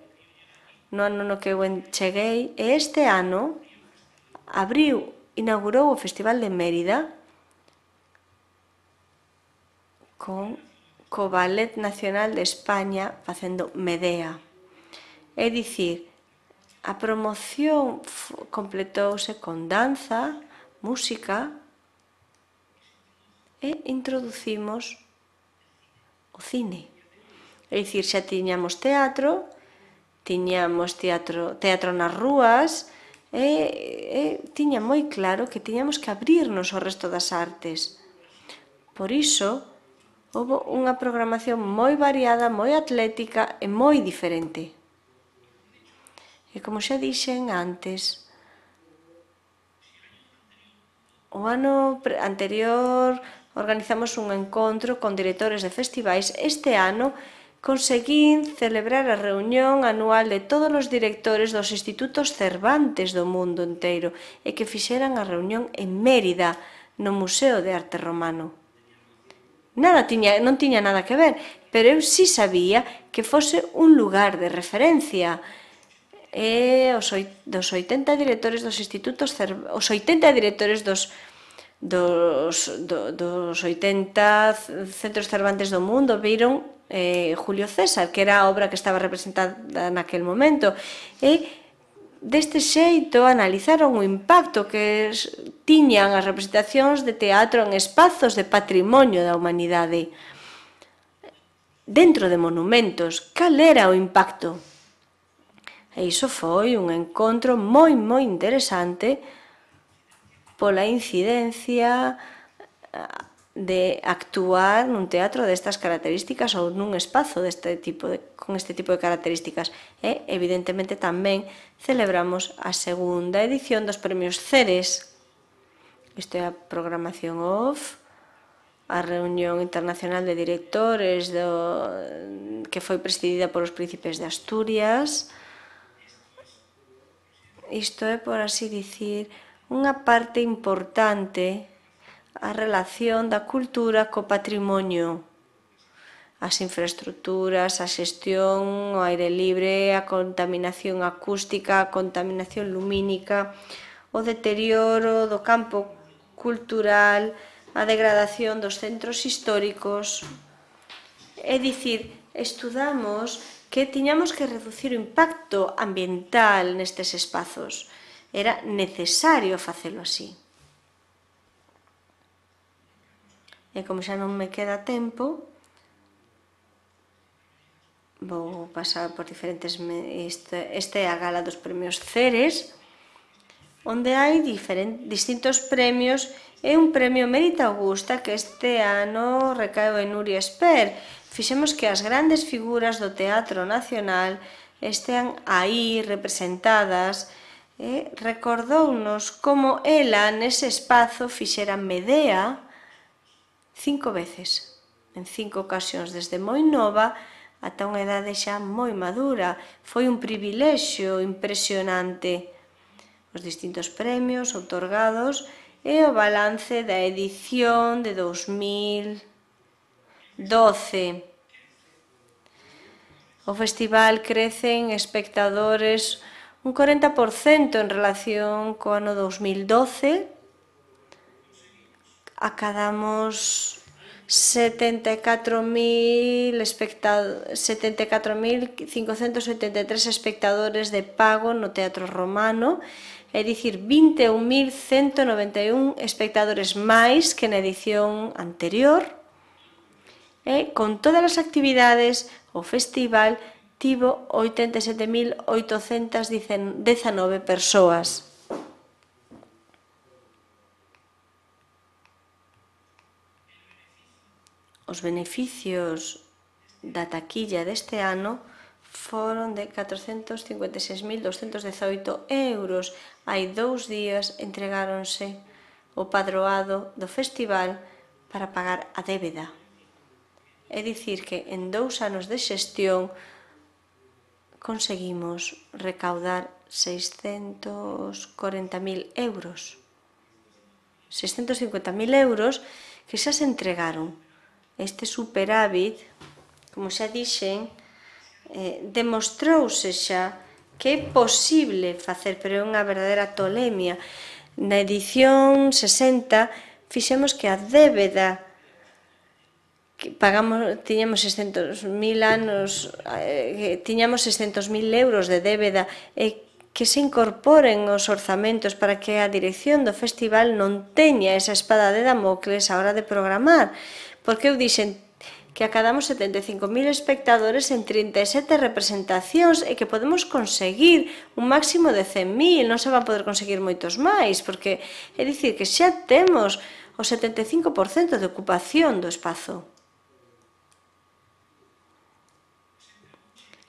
S4: no ano no que eu cheguei, e este ano inaugurou o Festival de Mérida co Ballet Nacional de España facendo Medea. É dicir, A promoción completouse con danza, música, e introducimos o cine. É dicir, xa tiñamos teatro nas rúas, e tiña moi claro que tiñamos que abrirnos ao resto das artes. Por iso, houve unha programación moi variada, moi atlética e moi diferente. E como xa dixen antes, o ano anterior organizamos un encontro con directores de festivais. Este ano conseguín celebrar a reunión anual de todos os directores dos institutos Cervantes do mundo inteiro e que fixeran a reunión en Mérida, no Museo de Arte Romano. Non tiña nada que ver, pero eu sí sabía que fose un lugar de referencia. E dos 80 directores dos institutos, os 80 directores dos 80 centros Cervantes do mundo viron Julio César, que era a obra que estaba representada naquel momento, e deste xeito analizaron o impacto que tiñan as representacións de teatro en espazos de patrimonio da humanidade. Dentro de monumentos, cal era o impacto? E iso foi un encontro moi interesante pola incidencia de actuar nun teatro destas características ou nun espazo con este tipo de características. E, evidentemente, tamén celebramos a segunda edición dos Premios Ceres. Isto é a programación off, a reunión internacional de directores que foi presidida polos príncipes de Asturias. Isto é, por así dicir, unha parte importante a relación da cultura co patrimonio. As infraestructuras, a xestión, o aire libre, a contaminación acústica, a contaminación lumínica, o deterioro do campo cultural, a degradación dos centros históricos. É dicir, estudamos que tiñamos que reducir o impacto ambiental nestes espazos. Era necesario facelo así. E como xa non me queda tempo, vou pasar por diferentes... Esta é a gala dos Premios Ceres, onde hai distintos premios e un premio Mérito Augusta que este ano recaeu en Nuria Esper. Fixemos que as grandes figuras do teatro nacional estean aí representadas e recordounos como ela nese espazo fixera Medea 5 veces, en 5 ocasións, desde moi nova ata unha idade xa moi madura. Foi un privilexio impresionante. Os distintos premios outorgados e o balance da edición de 2012. O festival crece en espectadores un 40% en relación co ano 2012. Acadamos 74.583 espectadores de pago no Teatro Romano, é dicir, 21.191 espectadores máis que na edición anterior. E con todas as actividades, o festival tivo 87.819 persoas. Os beneficios da taquilla deste ano foron de 456.218 euros. Hai 2 días entregáronse o padroado do festival para pagar a débeda. É dicir que en 2 anos de xestión conseguimos recaudar 640.000 euros. 650.000 euros que xa se entregaron. Este superávit, como xa dixen, demostrouse xa que é posible facer, pero é unha verdadeira tolemia. Na edición 60 fixemos que a débeda que pagamos, tiñamos 600.000 euros de débeda e que se incorporen os orzamentos para que a dirección do festival non teña esa espada de Damocles a hora de programar, porque eu dixen que acadamos 75.000 espectadores en 37 representacións e que podemos conseguir un máximo de 100.000, non se van poder conseguir moitos máis, porque é dicir que xa temos o 75% de ocupación do espazo.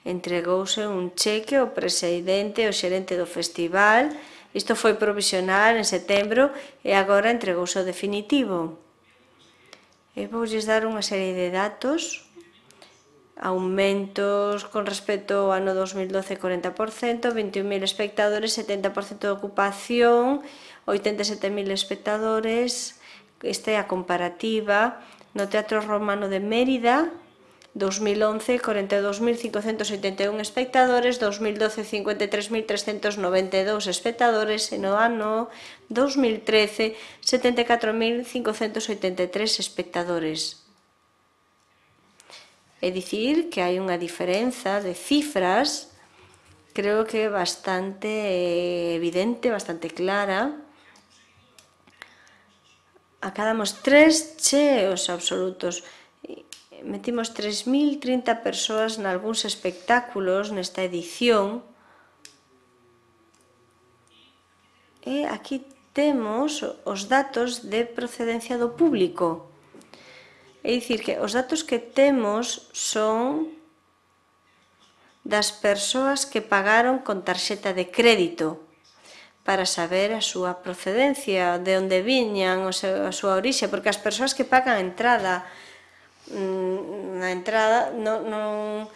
S4: Entregouse un cheque ao presidente e ao xerente do festival. Isto foi provisional en setembro e agora entregouse o definitivo. E voulles dar unha serie de datos. Aumentos con respecto ao ano 2012, 40%, 21.000 espectadores, 70% de ocupación, 87.000 espectadores. Esta é a comparativa no Teatro Romano de Mérida, 2011, 42.581 espectadores, 2012, 53.392 espectadores e no ano 2013, 74.583 espectadores. É dicir que hai unha diferenza de cifras, creo que bastante evidente, bastante clara. Acadamos 3 cheos absolutos. Metimos 3.030 persoas nalgúns espectáculos nesta edición. E aquí temos os datos de procedencia do público. É dicir, que os datos que temos son das persoas que pagaron con tarxeta de crédito para saber a súa procedencia, de onde viñan, a súa orixe, porque as persoas que pagan a entrada na entrada non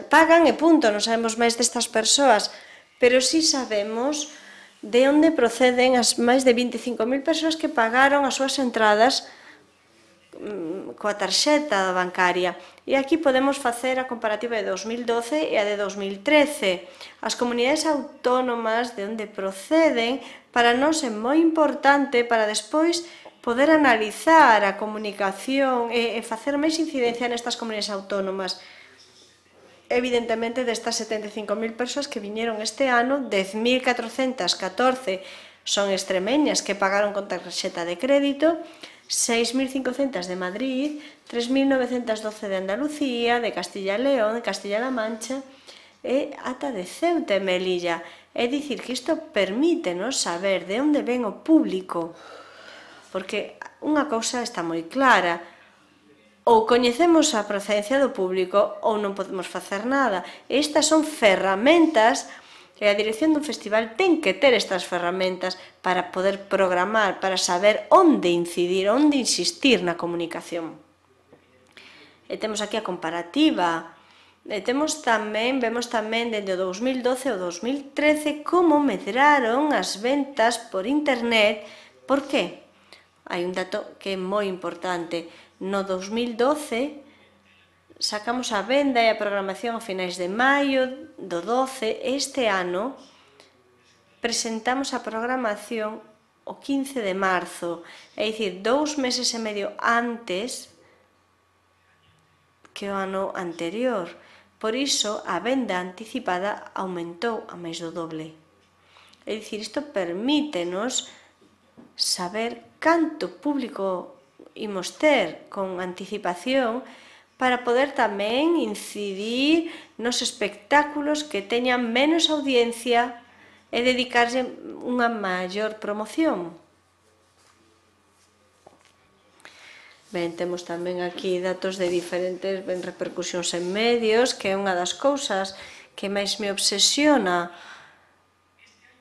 S4: pagan e punto, non sabemos máis destas persoas, pero sí sabemos de onde proceden as máis de 25.000 persoas que pagaron as súas entradas coa tarxeta bancaria. E aquí podemos facer a comparativa de 2012 e a de 2013. As comunidades autónomas de onde proceden para nós é moi importante para despois poder analizar a comunicación e facer máis incidencia nestas comunidades autónomas. Evidentemente, destas 75.000 persoas que viñeron este ano, 10.414 son extremeñas que pagaron con tarxeta de crédito, 6.500 de Madrid, 3.912 de Andalucía, de Castilla e León, de Castilla-La Mancha e ata de Ceuta e Melilla. É dicir, que isto permítenos saber de onde ven o público, porque unha cousa está moi clara: ou coñecemos a procedencia do público ou non podemos facer nada. E estas son ferramentas e a dirección dun festival ten que ter estas ferramentas para poder programar, para saber onde incidir, onde insistir na comunicación. E temos aquí a comparativa. E vemos tamén dende o 2012 ao 2013 como medraron as ventas por internet. Por que? Hai un dato que é moi importante. No 2012 sacamos a venda e a programación a finais de maio do 12. Este ano presentamos a programación o 15 de marzo, é dicir, 2 meses e medio antes que o ano anterior. Por iso, a venda anticipada aumentou a máis do doble. É dicir, isto permítenos saber canto público imos ter con anticipación para poder tamén incidir nos espectáculos que teñan menos audiencia e dedicarlle unha maior promoción. Ben, temos tamén aquí datos de diferentes repercusións en medios, que é unha das cousas que máis me obsesiona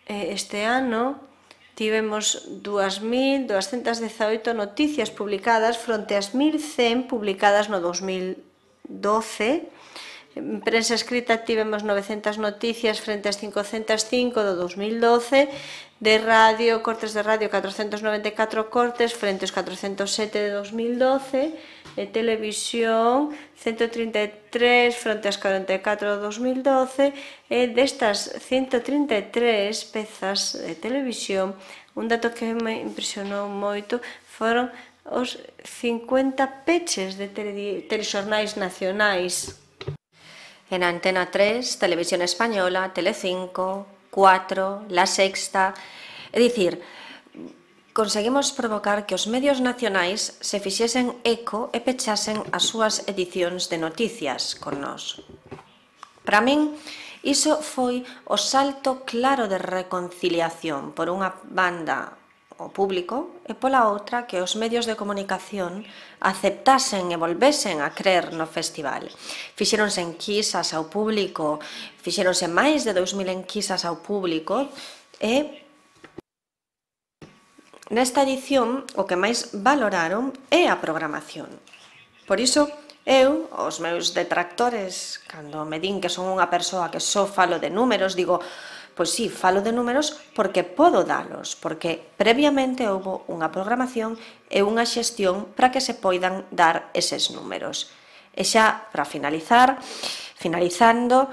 S4: este ano. Tivemos 2.218 noticias publicadas fronte ás 1.100 publicadas no 2012. En prensa escrita tivemos 900 noticias frente ás 505 do 2012. De radio, cortes de radio, 494 cortes frente aos 407 de 2012. De televisión, 133 frente aos 44 do 2012. E destas 133 pezas de televisión, un dato que me impresionou moito foron os 50 peches de telexornais nacionais.
S2: En Antena 3, Televisión Española, Telecinco, 4, La Sexta. É dicir, conseguimos provocar que os medios nacionais se fixesen eco e pechasen as súas edicións de noticias con nós. Para min, iso foi o salto claro de reconciliación, por unha banda o público e pola outra que os medios de comunicación aceptasen e volvesen a crer no festival. Fixéronse enquisas ao público, fixéronse máis de 2000 enquisas ao público e nesta edición o que máis valoraron é a programación. Por iso, eu, os meus detractores, cando me din que son unha persoa que só falo de números, digo, pois sí, falo de números porque podo dalos, porque previamente houbo unha programación e unha xestión para que se poidan dar eses números. E xa, para finalizando,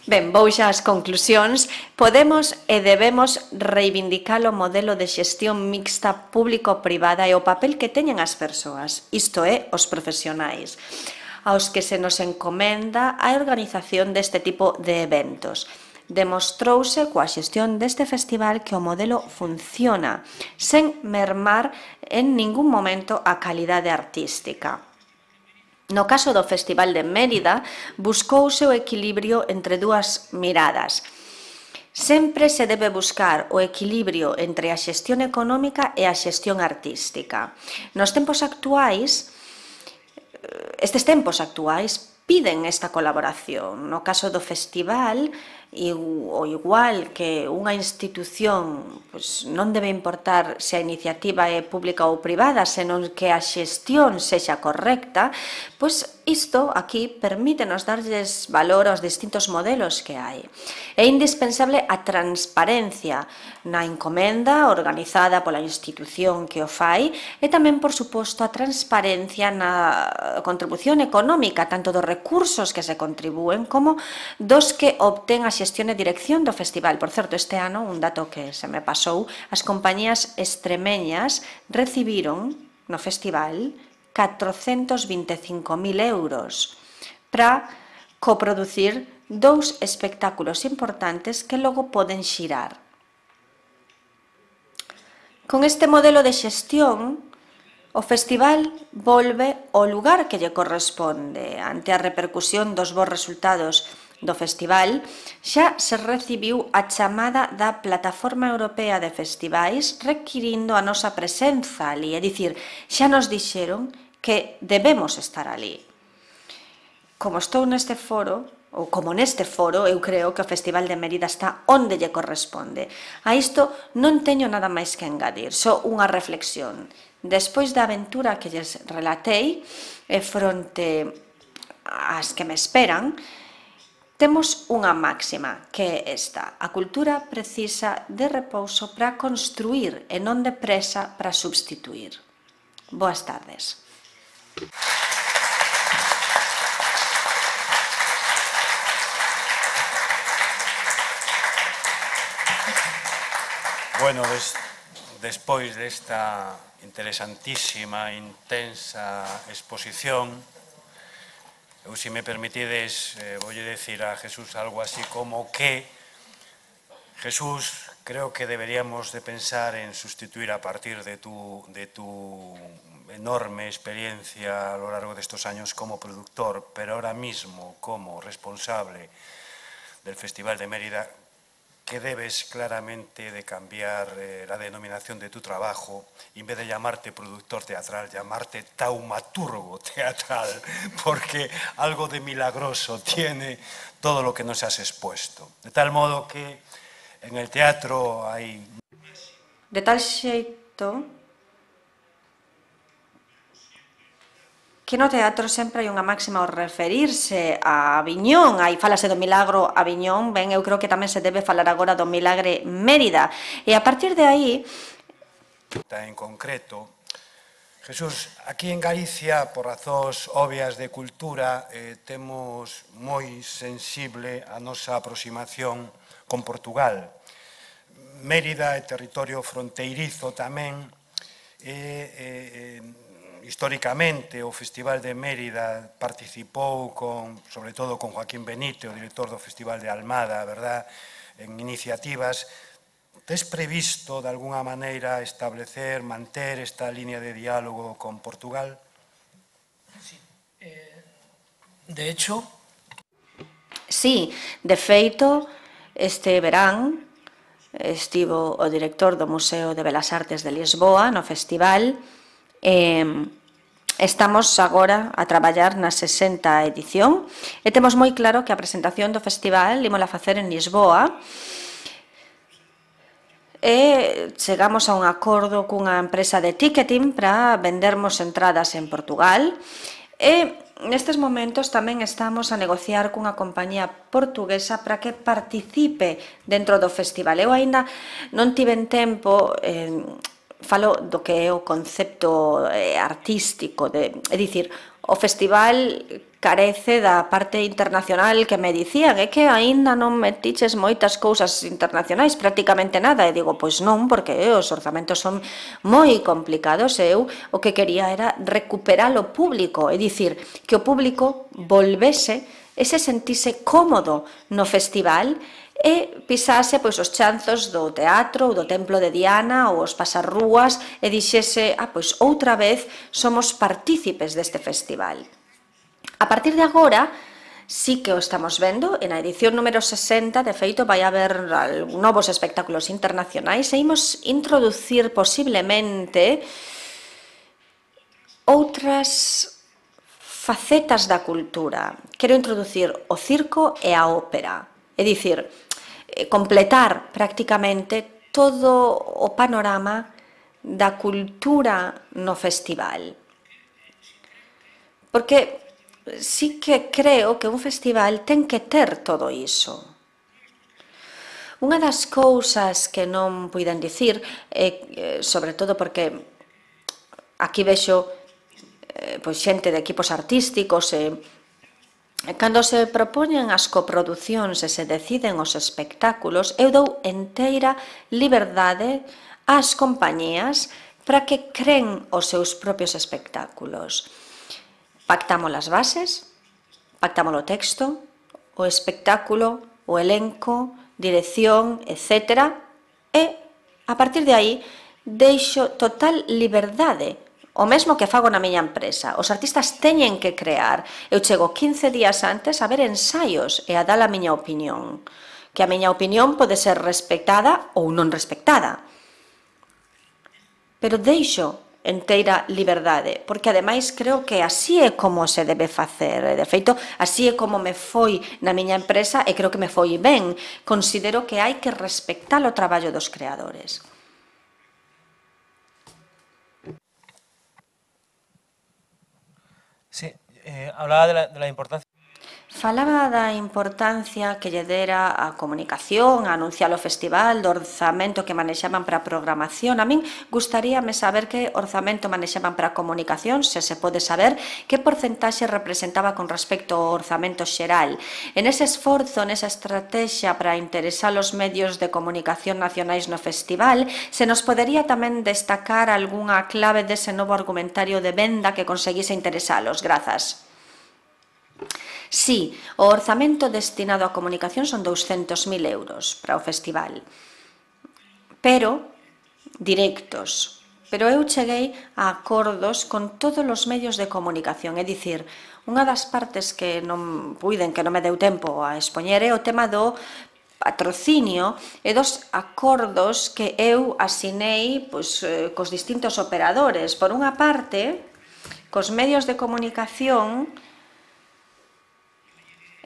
S2: ben, vou xa ás conclusións. Podemos e debemos reivindicar o modelo de xestión mixta público-privada e o papel que teñen as persoas, isto é, os profesionais, aos que se nos encomenda a organización deste tipo de eventos. Demostrouse coa xestión deste festival que o modelo funciona, sen mermar en ningún momento a calidade artística. No caso do Festival de Mérida, buscouse o equilibrio entre dúas miradas. Sempre se debe buscar o equilibrio entre a xestión económica e a xestión artística. Estes tempos actuais piden esta colaboración. No caso do festival, o igual que unha institución, non debe importar se a iniciativa é pública ou privada, senón que a xestión sexa correcta, pois isto aquí permítenos darlles valor aos distintos modelos que hai. É indispensable a transparencia na encomenda organizada pola institución que o fai e tamén, por suposto, a transparencia na contribución económica, tanto dos recursos que se contribúen como dos que obtén a xestión e dirección do festival. Por certo, este ano, un dato que se me pasou, as compañías extremeñas recibiron no festival 425.000 euros para coproducir 2 espectáculos importantes que logo poden xirar. Con este modelo de xestión, o festival volve ao lugar que lle corresponde. Ante a repercusión dos bons resultados do festival, xa se recibiu a chamada da Plataforma Europea de Festivais requirindo a nosa presenza ali, é dicir, xa nos dixeron que debemos estar ali. Como estou neste foro, ou como neste foro, eu creo que o Festival de Mérida está onde lle corresponde. A isto non teño nada máis que engadir, só unha reflexión. Despois da aventura que lles relatei, e fronte ás que me esperan, temos unha máxima, que é esta: a cultura precisa de repouso para construir e non de presa para substituir. Boas tardes.
S1: Bueno, despois desta interesantísima, intensa exposición, eu, se me permitides, voulle decir a Jesús algo así como que Jesús, creo que deberíamos de pensar en sustituir a partir de tu enorme experiencia a lo largo de estos años como productor, pero ahora mismo como responsable del Festival de Mérida, que debes claramente de cambiar la denominación de tu trabajo, y en vez de llamarte productor teatral, llamarte taumaturgo teatral, porque algo de milagroso tiene todo lo que nos has expuesto. De tal modo que en el teatro hai...
S2: De tal xeito que no teatro sempre hai unha máxima ao referirse a Aviñón. Aí falase do milagro Aviñón, ben, eu creo que tamén se debe falar agora do milagre Mérida. E a partir de aí...
S1: En concreto, Jesús, aquí en Galicia, por razóns obvias de cultura, temos moi sensible a nosa aproximación con Portugal. Mérida é territorio fronteirizo tamén, históricamente o Festival de Mérida participou sobre todo con Joaquín Benítez, o director do Festival de Almada, verdad, en iniciativas. Tes previsto de alguna maneira establecer, manter esta línea de diálogo con Portugal?
S3: Sí. De hecho...
S2: Sí, de feito, este verán estivo o director do Museo de Belas Artes de Lisboa no festival. Estamos agora a traballar na 60ª edición e temos moi claro que a presentación do festival ímola facer en Lisboa e chegamos a un acordo cunha empresa de ticketing para vendermos entradas en Portugal e nestes momentos tamén estamos a negociar cunha compañía portuguesa para que participe dentro do festival. Eu aínda non tiven tempo, falo do que é o concepto artístico, é dicir, o festival carece da parte internacional que me dicían, é que aínda non metiches moitas cousas internacionais, prácticamente nada, e digo, pois non, porque os orzamentos son moi complicados, e eu o que quería era recuperar o público, é dicir, que o público volvese e se sentise cómodo no festival e pisase pois os chanzos do teatro ou do templo de Diana ou os pasarrúas e dixese, pois outra vez somos partícipes deste festival. A partir de agora, sí que o estamos vendo, en a edición número 60, de feito, vai haber novos espectáculos internacionais e imos introducir posiblemente outras facetas da cultura. Quero introducir o circo e a ópera, é dicir, completar prácticamente todo o panorama da cultura no festival. Porque sí que creo que un festival ten que ter todo iso. Unha das cousas que non puiden dicir, sobre todo porque aquí vexo pois xente de equipos artísticos e cando se propoñen as coproducións e se deciden os espectáculos, eu dou enteira liberdade ás compañías para que creen os seus propios espectáculos. Pactamos as bases, pactamos o texto, o espectáculo, o elenco, dirección, etc. E, a partir de aí, deixo total liberdade, o mesmo que fago na miña empresa. Os artistas teñen que crear. Eu chego 15 días antes a ver ensaios e a dar a miña opinión. Que a miña opinión pode ser respectada ou non respectada. Pero deixo enteira liberdade, porque ademais creo que así é como se debe facer. De feito, así é como me foi na miña empresa e creo que me foi ben. Considero que hai que respectar o traballo dos creadores.
S5: Sí, hablaba de la importancia.
S2: Falaba da importancia que lle dera a comunicación, a anunciar o festival, do orzamento que manexaban para a programación. A min gustaríame saber que orzamento manexaban para a comunicación, se pode saber que porcentaxe representaba con respecto ao orzamento xeral. En ese esforzo, nesa estrategia para interesar os medios de comunicación nacionais no festival, se nos podería tamén destacar algunha clave dese novo argumentario de venda que conseguise interesalos. Grazas. Sí, o orzamento destinado á comunicación son 200.000 euros para o festival, pero directos. Pero eu cheguei a acordos con todos os medios de comunicación, é dicir, unha das partes que non puiden, que non me deu tempo a expoñer é o tema do patrocinio e dos acordos que eu asinei cos distintos operadores. Por unha parte, cos medios de comunicación,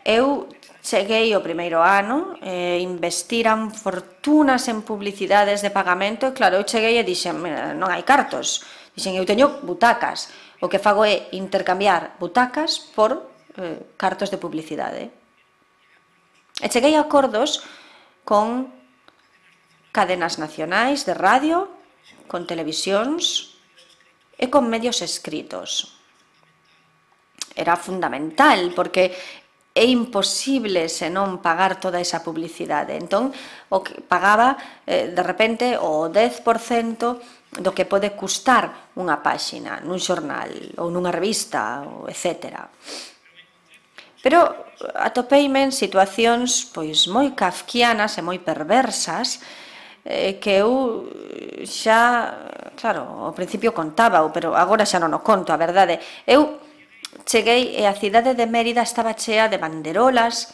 S2: eu cheguei o primeiro ano, investiran fortunas en publicidades de pagamento e claro, eu cheguei e dixen, non hai cartos, dixen, eu teño butacas, o que fago é intercambiar butacas por cartos de publicidade. E cheguei a acordos con cadenas nacionais de radio, con televisións e con medios escritos. Era fundamental, porque é imposible se non pagar toda esa publicidade. Entón, o que pagaba, de repente, o 10% do que pode custar unha páxina nun xornal ou nunha revista, etc. Pero atopeime en situacións pois moi kafkianas e moi perversas que eu xa, claro, ao principio contábao, pero agora xa non o conto, a verdade. Eu cheguei e a cidade de Mérida estaba chea de banderolas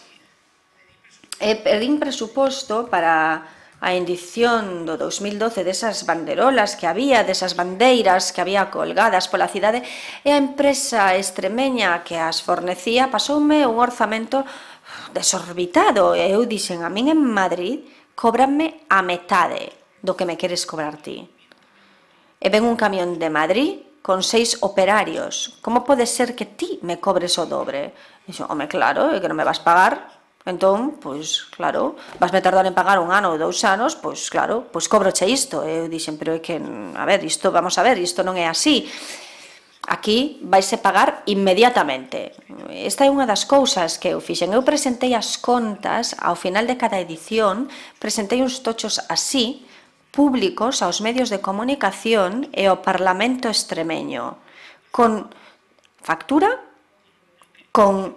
S2: e perdín presuposto para a edición do 2012 desas banderolas que había, desas bandeiras que había colgadas pola cidade, e a empresa extremeña que as fornecía pasoume un orzamento desorbitado. E eu dixen, a min en Madrid cóbranme a metade do que me queres cobrar ti. E ven un camión de Madrid con 6 operarios. Como pode ser que ti me cobres o dobre? E dixo, home, claro, é que non me vas pagar. Entón, pois, claro, vasme tardar en pagar 1 ano ou 2 anos, pois, claro, pois cobroche isto. E eu dixen, pero é que, a ver, isto, vamos a ver, isto non é así. Aquí vaise pagar inmediatamente. Esta é unha das cousas que eu fixen. Eu presentei as contas, ao final de cada edición, presentei uns tochos así, públicos aos medios de comunicación e ao Parlamento extremeño, con factura, con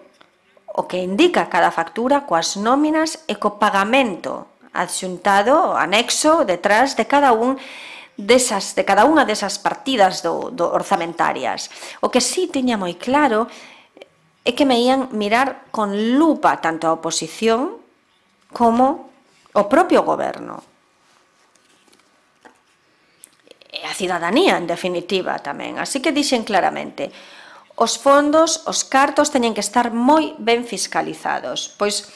S2: o que indica cada factura, coas nóminas e co pagamento adxuntado, anexo, detrás de cada unha desas partidas orzamentarias. O que sí tiña moi claro é que me ían mirar con lupa tanto a oposición como o propio goberno. E a cidadanía, en definitiva, tamén. Así que dixen claramente, os fondos, os cartos, teñen que estar moi ben fiscalizados, pois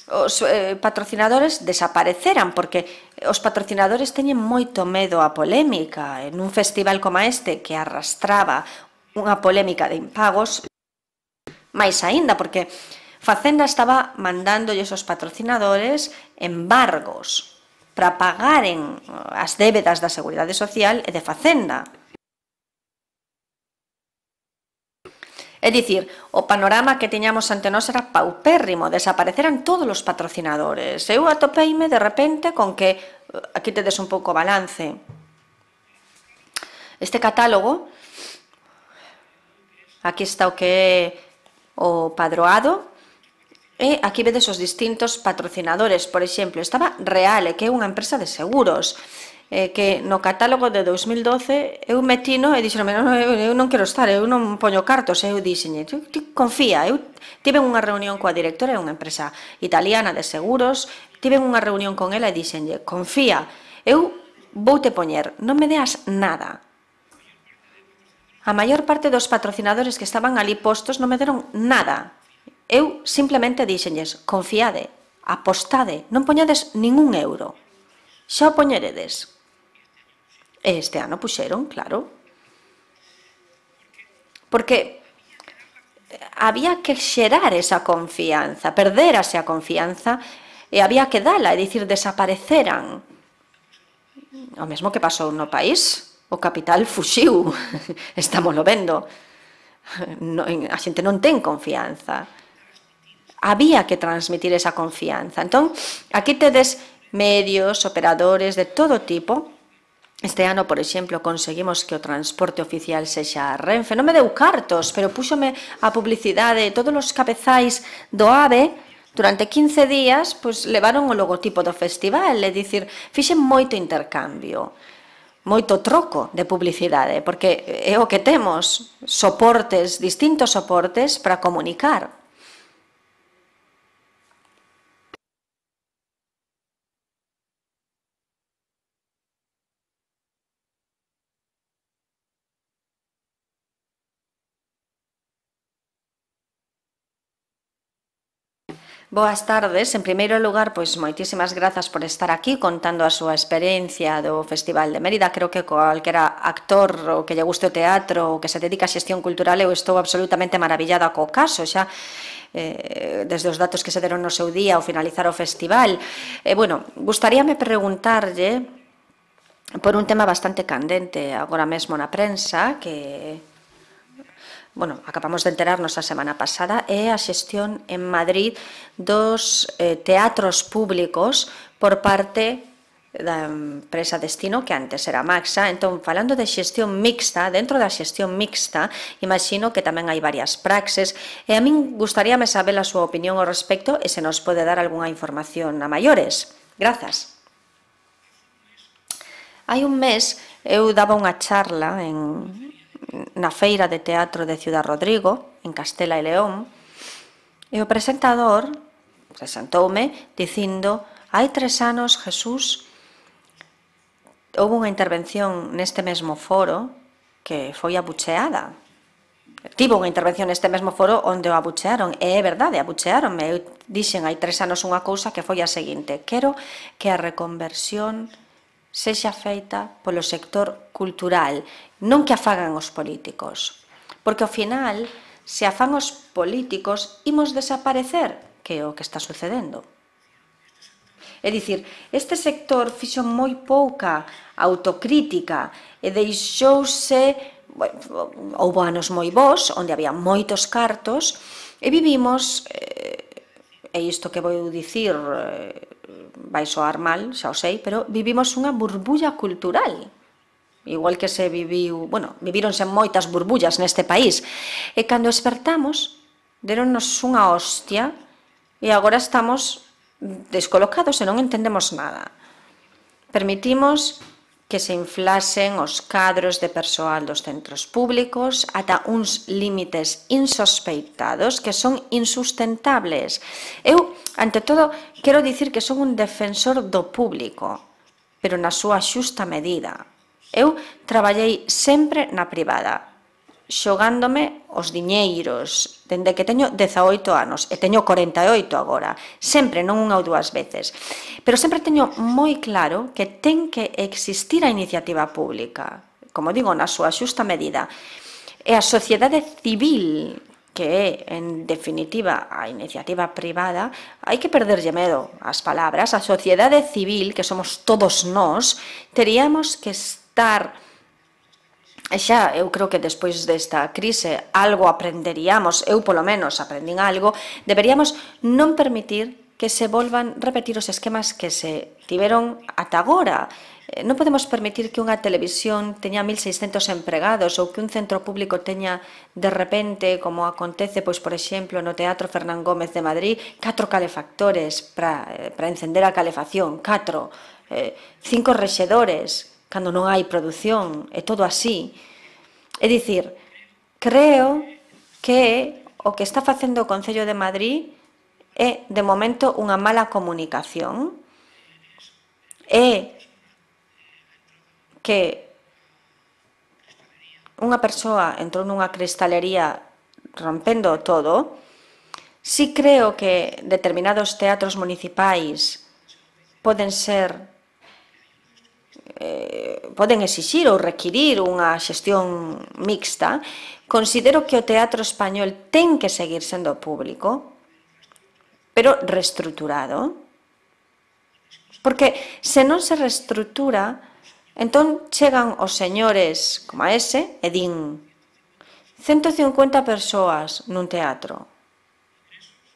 S2: os patrocinadores desapareceran, porque os patrocinadores teñen moito medo á polémica. En un festival como este, que arrastraba unha polémica de impagos, máis aínda, porque Facenda estaba mandándolles aos patrocinadores embargos para pagaren as débedas da Seguridade Social e de Facenda. É dicir, o panorama que tiñamos ante nós era paupérrimo, desapareceran todos os patrocinadores. Eu atopeime de repente con que, aquí tedes un pouco balance, este catálogo, aquí está o que é o padroado, e aquí vedes os distintos patrocinadores. Por exemplo, estaba Reale, que é unha empresa de seguros, que no catálogo de 2012 eu metino e dixeronme, eu non quero estar, eu non poño cartos. Eu dixenlle, confía, eu tive unha reunión coa directora de unha empresa italiana de seguros, tive unha reunión con ela e dixenlle, confía, eu voute poñer, non me deas nada. A maior parte dos patrocinadores que estaban ali postos non me deron nada. Eu simplemente dixenlles, confiade, apostade, non poñades ningún euro. Xa o poñeredes. E este ano puxeron, claro. Porque había que xerar esa confianza, perderase a confianza e había que dala, é dicir, desapareceran. O mesmo que pasou no país, o capital fuxiu, estámoslo vendo. A xente non ten confianza. Había que transmitir esa confianza. Entón, aquí tedes medios, operadores de todo tipo. Este ano, por exemplo, conseguimos que o transporte oficial sexa Renfe. Non me deu cartos, pero púxome a publicidade. Todos os cabezais do AVE, durante 15 días, pois levaron o logotipo do festival. É dicir, fixen moito intercambio, moito troco de publicidade, porque é o que temos, soportes, distintos soportes para comunicar. Boas tardes. En primeiro lugar, pois moitísimas grazas por estar aquí contando a súa experiencia do Festival de Mérida. Creo que cualquera actor ou que lle guste o teatro ou que se dedica a xestión cultural, eu estou absolutamente maravillada co caso, xa desde os datos que se deron no seu día ao finalizar o festival. Bueno, gustaríame preguntarlle por un tema bastante candente agora mesmo na prensa, que bueno, acabamos de enterarnos a semana pasada, é a xestión en Madrid dos teatros públicos por parte da empresa Destino, que antes era Maxa. Entón, falando de xestión mixta, dentro da xestión mixta, imagino que tamén hai varias praxes, e a min gustaríame saber a súa opinión ao respecto e se nos pode dar algunha información a maiores. Grazas. Hai un mes eu daba unha charla na Feira de Teatro de Ciudad Rodrigo, en Castela e León, e o presentador presentoume dicindo: hai 3 anos, Jesús, houve unha intervención neste mesmo foro que foi abucheada. Tivo unha intervención neste mesmo foro onde o abuchearon, e é verdade, abuchearonme. Eu dixen hai 3 anos unha cousa que foi a seguinte: quero que a reconversión sexa feita polo sector cultural, non que a fagan os políticos. Porque ao final, se a fan os políticos, imos desaparecer, que é o que está sucedendo. É dicir, este sector fixo moi pouca autocrítica e deixouse, houve anos moi bons, onde había moitos cartos, e vivimos, e isto que vou dicir vai soar mal, xa o sei, pero vivimos unha burbulla cultural. Igual que se viviu, bueno, vivíronse moitas burbullas neste país. E cando despertamos, deronnos unha hostia e agora estamos descolocados e non entendemos nada. Permitimos que se inflasen os cadros de persoal dos centros públicos ata uns límites insospeitados que son insustentables. Eu, ante todo, quero dicir que son un defensor do público, pero na súa xusta medida. Eu traballei sempre na privada, xogándome os diñeiros, dende que teño 18 anos, e teño 48 agora, sempre, non unha ou dúas veces. Pero sempre teño moi claro que ten que existir a iniciativa pública, como digo, na súa xusta medida. E a sociedade civil, que é, en definitiva, a iniciativa privada, hai que perderlle medo ás palabras. A sociedade civil, que somos todos nós, teríamos que estar... Xa, eu creo que despois desta crise algo aprenderíamos, eu polo menos aprendín algo, deberíamos non permitir que se volvan repetir os esquemas que se tiveron ata agora. Non podemos permitir que unha televisión teña 1.600 empregados ou que un centro público teña de repente, como acontece, pois por exemplo, no Teatro Fernán Gómez de Madrid, 4 calefactores para encender a calefacción, 4, 5 rexedores, cando non hai produción, é todo así. É dicir, creo que o que está facendo o Concello de Madrid é, de momento, unha mala comunicación. É que unha persoa entrou nunha cristalería rompendo todo. Si creo que determinados teatros municipais poden exixir ou requirir unha xestión mixta. Considero que o teatro español ten que seguir sendo público, pero reestruturado, porque se non se reestrutura, entón chegan os señores como a ese e din 150 persoas nun teatro,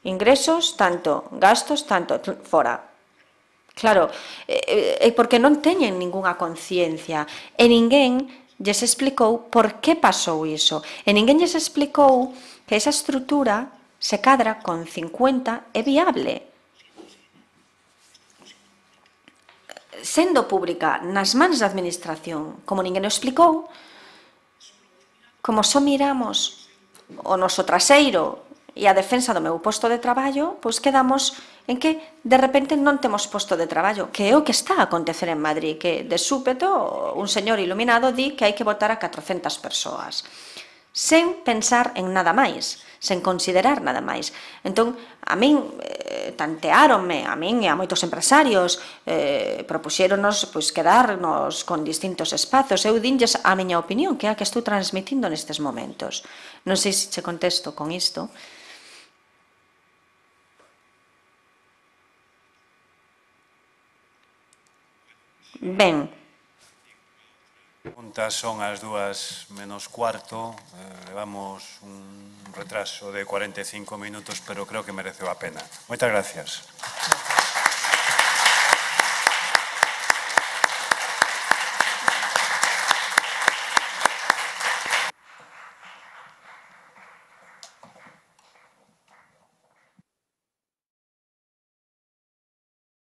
S2: ingresos tanto, gastos tanto, fora. Claro, é porque non teñen ningunha conciencia e ninguén lles explicou por que pasou iso. E ninguén lles explicou que esa estrutura se cadra con 50 é viable. Sendo pública nas mans da administración, como ninguén o explicou, como só miramos o noso traseiro e a defensa do meu posto de traballo, pois quedamos en que de repente non temos posto de traballo, que é o que está a acontecer en Madrid, que de súpeto un señor iluminado di que hai que votar a 400 persoas, sen pensar en nada máis, sen considerar nada máis. Entón, a min tanteáronme, a min e a moitos empresarios, propuxéronos quedarnos con distintos espazos. Eu dinlles a miña opinión, que é a que estou transmitindo nestes momentos. Non sei se che contesto con isto. Ben,
S1: Preguntas son as 2:45, levamos un retraso de 45 minutos, pero creo que mereceu a pena. Moitas gracias.